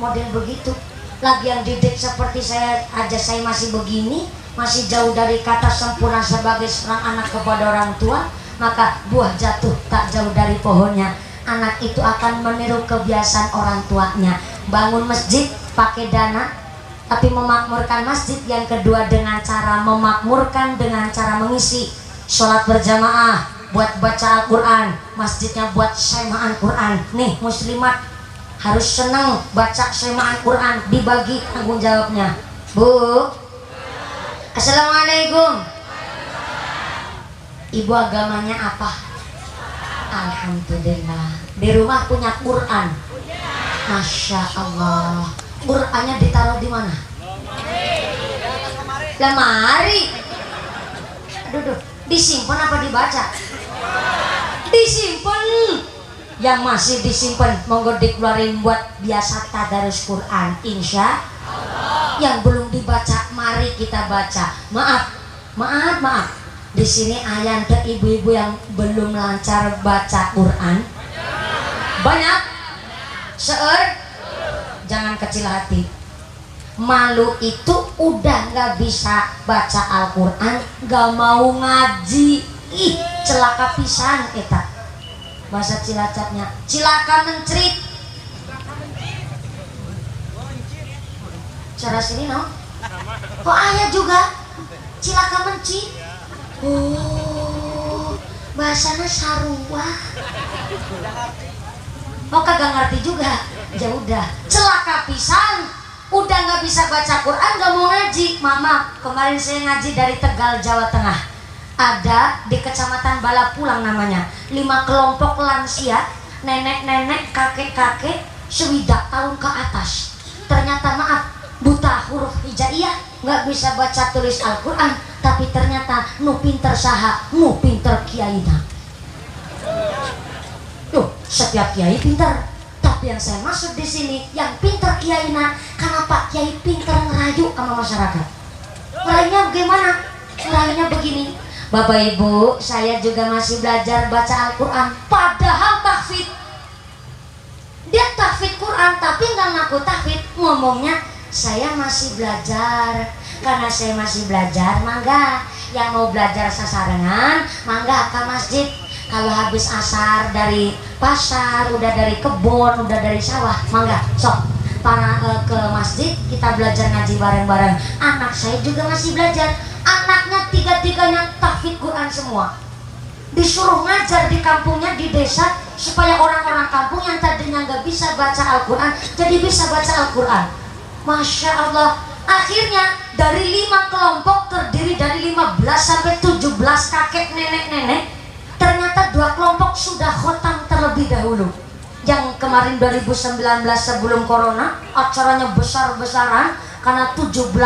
model begitu. Lagi yang didik seperti saya aja, saya masih begini, masih jauh dari kata sempurna sebagai seorang anak kepada orang tua. Maka buah jatuh tak jauh dari pohonnya. Anak itu akan meniru kebiasaan orang tuanya. Bangun masjid pakai dana, tapi memakmurkan masjid. Yang kedua dengan cara memakmurkan, dengan cara mengisi sholat berjamaah, buat baca Al-Quran, masjidnya buat semaan Quran. Nih muslimat harus senang baca semaan Quran, dibagi tanggung jawabnya. Bu, Assalamualaikum. Ibu agamanya apa? Alhamdulillah. Di rumah punya Quran? Masya Allah. Qurannya ditaruh di mana? Lemari. Aduh, disimpan apa dibaca? Disimpan. Yang masih disimpan monggo dikeluarin buat biasa tadarus Quran, insya Allah. Yang belum dibaca, mari kita baca. Maaf. Di sini ayah untuk ibu-ibu yang belum lancar baca Quran. Banyak. Seueur. Jangan kecil hati. Malu itu udah nggak bisa baca Al-Quran, nggak mau ngaji. Ih, celaka pisan eta. Bahasa Cilacapnya, cilaka mencrit. Cara sini no? Kok ayah juga cilaka mencit? Oh, bahasanya sarua. Oh kagak ngerti juga. Ya udah, celaka pisan. Udah nggak bisa baca Quran, nggak mau ngaji. Mama, kemarin saya ngaji dari Tegal, Jawa Tengah. Ada di Kecamatan Balapulang namanya. 5 kelompok lansia, nenek-nenek, kakek-kakek, 20 tahun ke atas. Ternyata maaf, buta huruf hijaiyah, nggak bisa baca tulis Al-Quran, tapi ternyata nu pinter saha, nu pinter kiaina. Tuh, setiap kiai pinter. Tapi yang saya maksud di sini, yang pinter kiaina, karena Pak Kiai pinter ngerayu sama masyarakat. Ngerayunya bagaimana? Ngerajunya begini, Bapak Ibu, saya juga masih belajar baca Al-Quran, padahal tahfidz. Dia tahfidz Quran, tapi nggak ngaku tahfidz. Ngomongnya, saya masih belajar. Karena saya masih belajar, mangga. Yang mau belajar sasarengan, mangga ke masjid. Kalau habis asar dari pasar, udah dari kebun, udah dari sawah, mangga, sok para ke masjid, kita belajar ngaji bareng-bareng. Anak saya juga masih belajar. Anaknya tiga-tiganya tahfidz Quran semua. Disuruh ngajar di kampungnya, di desa, supaya orang-orang kampung yang tadinya nggak bisa baca Al-Quran jadi bisa baca Al-Quran. Masya Allah. Akhirnya dari 5 kelompok terdiri dari 15 sampai 17 kakek nenek-nenek. Ternyata 2 kelompok sudah khotam terlebih dahulu. Yang kemarin 2019 sebelum corona, acaranya besar-besaran karena 17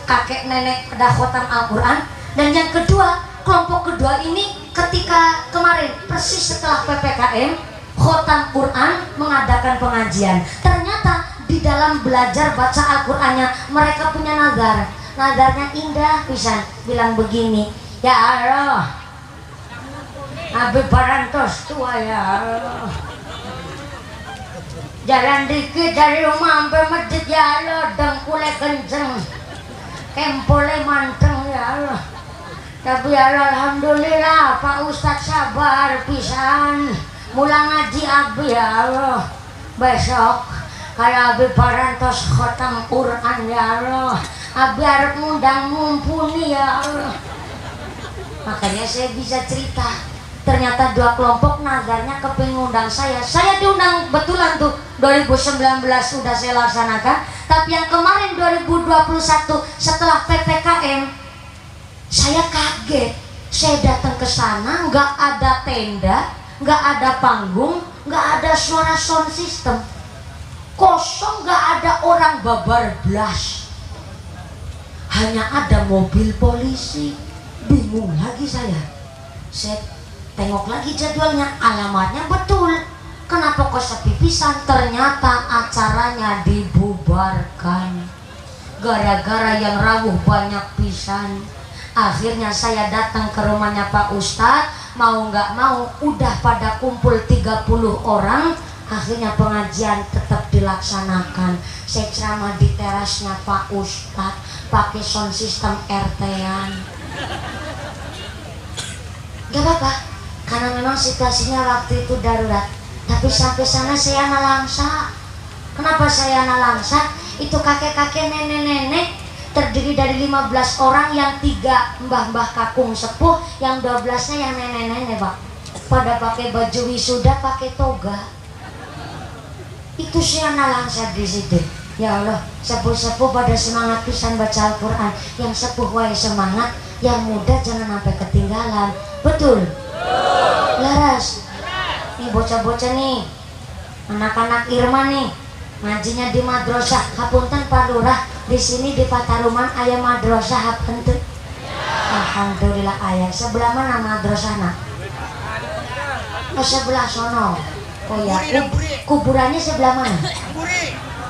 kakek nenek pada khotam Al-Quran. Dan yang kedua, kelompok kedua ini ketika kemarin persis setelah PPKM, khotam Quran mengadakan pengajian. Ternyata di dalam belajar baca Al-Qurannya mereka punya nazar. Nazarnya indah pisan, bilang begini, ya Allah, Abi parantos tua ya Allah. Jalan dikit dari rumah sampai masjid ya Allah, dengkulnya kenceng, kempolnya manteng ya Allah. Tapi ya Allah, alhamdulillah Pak Ustadz sabar pisan, mulang ngaji Abi ya Allah. Besok kalau Abi parantos khotam Quran ya Allah, Abi harus ngundang mumpuni ya Allah. Makanya saya bisa cerita. Ternyata 2 kelompok nazarnya kepingin ngundang saya. Saya diundang betulan tuh 2019 sudah saya laksanakan. Tapi yang kemarin 2021 setelah PPKM, saya kaget. Saya datang ke sana nggak ada tenda, nggak ada panggung, nggak ada suara sound system, kosong, nggak ada orang babar blas. Hanya ada mobil polisi. Bingung lagi saya. Saya tengok lagi jadwalnya, alamatnya betul. Kenapa kok sepi pisan? Ternyata acaranya dibubarkan gara-gara yang rawuh banyak pisan. Akhirnya saya datang ke rumahnya Pak Ustadz, mau nggak mau udah pada kumpul 30 orang. Akhirnya pengajian tetap dilaksanakan. Saya ceramah di terasnya Pak Ustadz pakai sound system RT-an. Gak apa-apa, karena memang situasinya waktu itu darurat. Tapi sampai sana saya nalangsa. Kenapa saya nalangsa? Itu kakek-kakek, nenek-nenek terdiri dari 15 orang, yang 3 mbah-mbah kakung sepuh, yang 12-nya yang nenek-nenek Pak. Pada pakai baju wisuda, pakai toga. Itu saya nalangsa di situ. Ya Allah, sepuh-sepuh pada semangat pisan baca Al-Quran. Yang sepuh wae semangat, yang muda jangan sampai ketinggalan. Betul? Laras. Nih bocah-bocah nih, anak-anak Irma nih, ngajinya di madrasah. Hapunten Pak Lurah, di sini di Pataruman aya madrasah hapunten. Alhamdulillah aya. Sebelah mana madrasahna? Oh sebelah sono. Oh ya, kuburannya sebelah mana?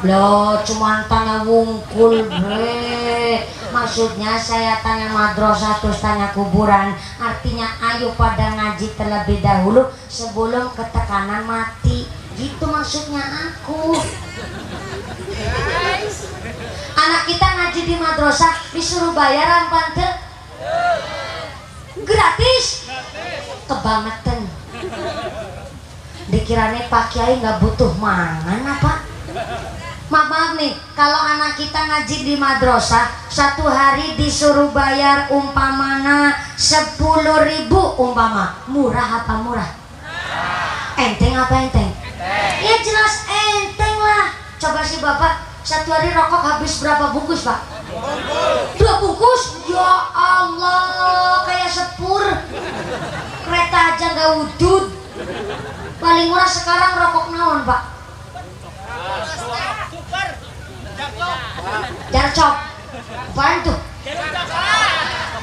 Loh, cuman tanah wungkul bre. Maksudnya saya tanya madrasah terus tanya kuburan. Artinya ayo pada ngaji terlebih dahulu sebelum ketekanan mati. Gitu maksudnya aku. Anak kita ngaji di madrasah disuruh bayaran pante? Gratis? Kebangetan. Dikiranya Pak Kiai nggak butuh mangan apa? Maaf nih, kalau anak kita ngaji di madrasah satu hari disuruh bayar umpamana 10.000 umpama, murah apa murah? Enteng apa enteng? Ya jelas enteng lah. Coba sih bapak, satu hari rokok habis berapa bungkus pak? 2 bungkus? Ya Allah, kayak sepur. Kereta aja nggak wudud. Paling murah sekarang rokok naon pak? Jarcop. Apaan tuh?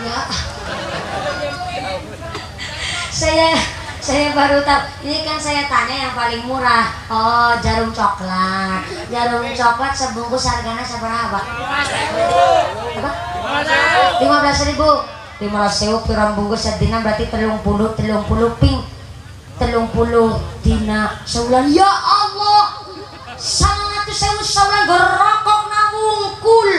Ya. Saya baru tahu. Ini kan saya tanya yang paling murah. Oh, jarum coklat. Jarum coklat sebungkus harganya seberapa? Apa? 15.000. 15.000 pirang bungkus sedina berarti 30 ping. 30 dina sebulan. Ya Allah. 100.000 sebulan gerokok namungkul.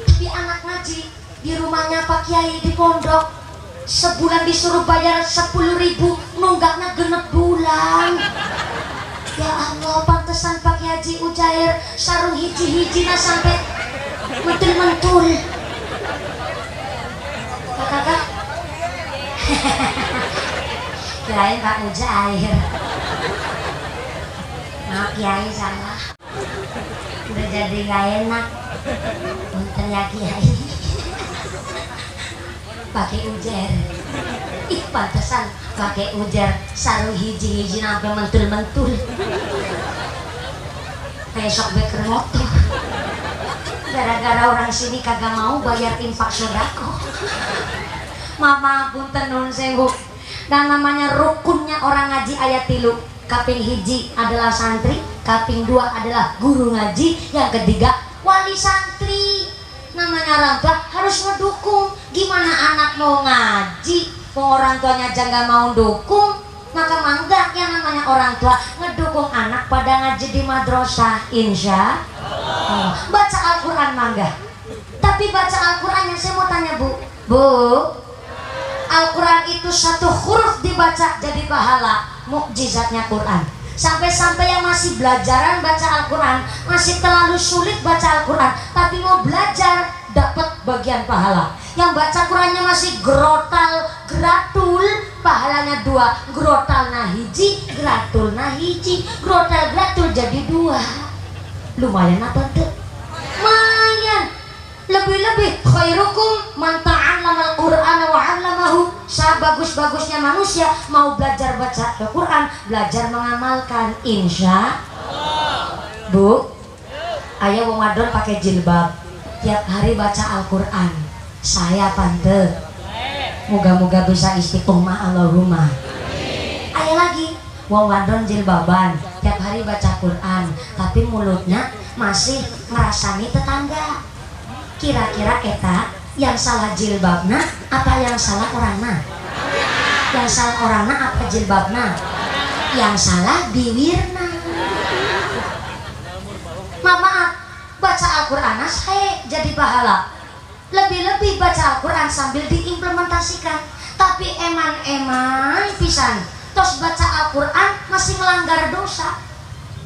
Tapi anak ngaji di rumahnya Pak Kiai di pondok sebulan disuruh bayar 10.000, nunggaknya genep bulan. Ya Allah, pantesan Pak Haji Ujair sarung hiji-hijina sampai mentul-mentul. Kakak kirain Pak Ujair. Maaf Kiai, salah. Udah jadi gak enak. Punten ya Kiai. Pakai ujar. Ih pantesan pakai ujar sarung hiji-hiji sampai mentul-mentul. Kayak sok beker motor. Gara-gara orang sini kagak mau bayar infak sodako. Mama punten nun sewu. Dan namanya rukunnya orang ngaji ayat tilu. Kaping hiji adalah santri, kaping 2 adalah guru ngaji, yang ketiga wali santri. Namanya orang tua harus mendukung. Gimana anak mau ngaji, orang tuanya aja nggak mau dukung, maka mangga yang namanya orang tua ngedukung anak pada ngaji di madrasah. Insya Allah. Baca Al-Quran mangga. Tapi baca Al-Quran yang saya mau tanya Bu, Al-Quran itu satu huruf dibaca jadi pahala. Mukjizatnya Quran. Sampai-sampai yang masih belajaran baca Al-Quran masih terlalu sulit baca Al-Quran, tapi mau belajar dapat bagian pahala. Yang baca Qurannya masih grotal gratul, pahalanya 2. Grotal nahiji, gratul nahiji, grotal gratul jadi 2. Lumayan apa tuh? Lumayan. Lebih-lebih khairukum man ta'allama al-Qur'ana wa 'allamahu. Sebagus-bagusnya manusia mau belajar baca Al-Quran, belajar mengamalkan. Insya Allah. Bu, ayah wong wadon pakai jilbab, tiap hari baca Al-Quran. Saya pante, moga-moga bisa istiqomah Allahumma. Ayah lagi wong wadon jilbaban, tiap hari baca Quran, tapi mulutnya masih ngerasani tetangga. Kira-kira eta yang salah jilbabna apa yang salah orangna? Yang salah orangna apa jilbabna? Yang salah bibirna. Maaf, baca Al-Quran saya jadi pahala. Lebih-lebih baca Al-Quran sambil diimplementasikan. Tapi eman-eman pisan tos baca Al-Quran masih melanggar dosa.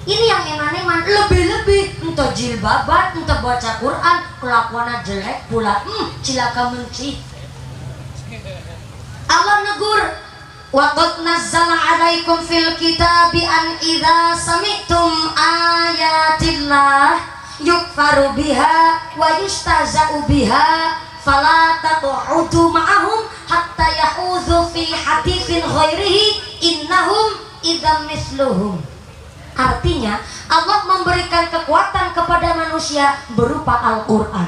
Ini yang eman-eman. Lebih-lebih entah jilbaban, entah baca Quran, kelakuannya jelek pula. Cilaka menci. Allah negur, wa qad nazzala 'alaikum fil kitabi an idza sami'tum ayatillah yukfaru biha wa yustaza'u biha fala taq'udu ma'ahum hatta yahudzu fi haditsin ghairihi innahum idzam misluhum. Artinya Allah memberikan kekuatan kepada manusia berupa Al-Quran.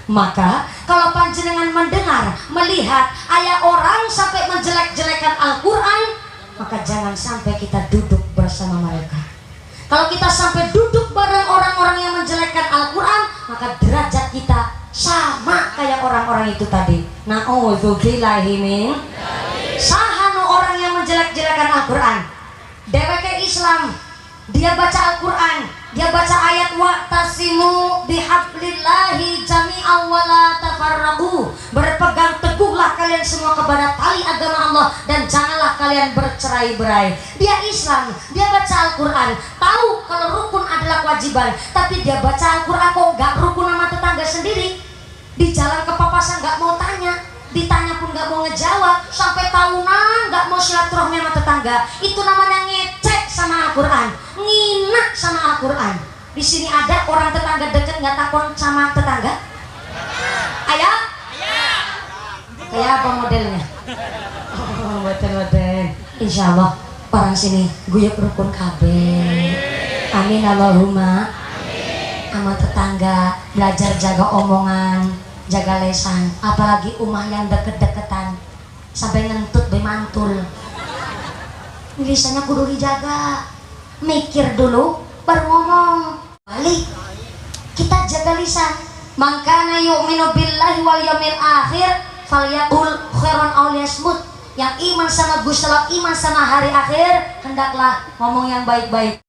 Maka kalau panjenengan mendengar, melihat ayat orang sampai menjelek-jelekan Al-Quran, maka jangan sampai kita duduk bersama mereka. Kalau kita sampai duduk bareng orang-orang yang menjelekkan Al-Quran, maka derajat kita sama kayak orang-orang itu tadi. Na'udzubillahi min. Sahanu orang yang menjelek-jelekan Al-Quran. Deweke Islam, dia baca Al-Quran, dia baca ayat wa'tasimu bihablillahi jami'an wa la tafarraqu. Berpegang teguhlah kalian semua kepada tali agama Allah dan janganlah kalian bercerai-berai. Dia Islam, dia baca Al-Quran, tahu kalau rukun adalah kewajiban, tapi dia baca Al-Quran kok gak rukun sama tetangga sendiri. Di jalan ke papasan gak mau tanya, ditanya pun gak mau ngejawab, sampai tahunan gak mau silaturahmi sama tetangga. Itu namanya ngecek sama Al-Quran, nginak sama Al-Quran. Di sini ada orang tetangga deket nggak takon sama tetangga? Ayah? Kayak apa modelnya? Oh, betul-betul. Insya Allah orang sini guyup rukun kabeh. Amin Allahumma. Sama tetangga belajar jaga omongan, jaga lesan, apalagi umah yang deket-deketan sampai ngentut bemantul. Lisannya kudu dijaga, mikir dulu baru ngomong. Balik, kita jaga lisan. Mangkana yu'minu billahi wal yawmil akhir falyaqul khairan aw liyasmut. Yang iman sama Gusti Allah, iman sama hari akhir, hendaklah ngomong yang baik-baik.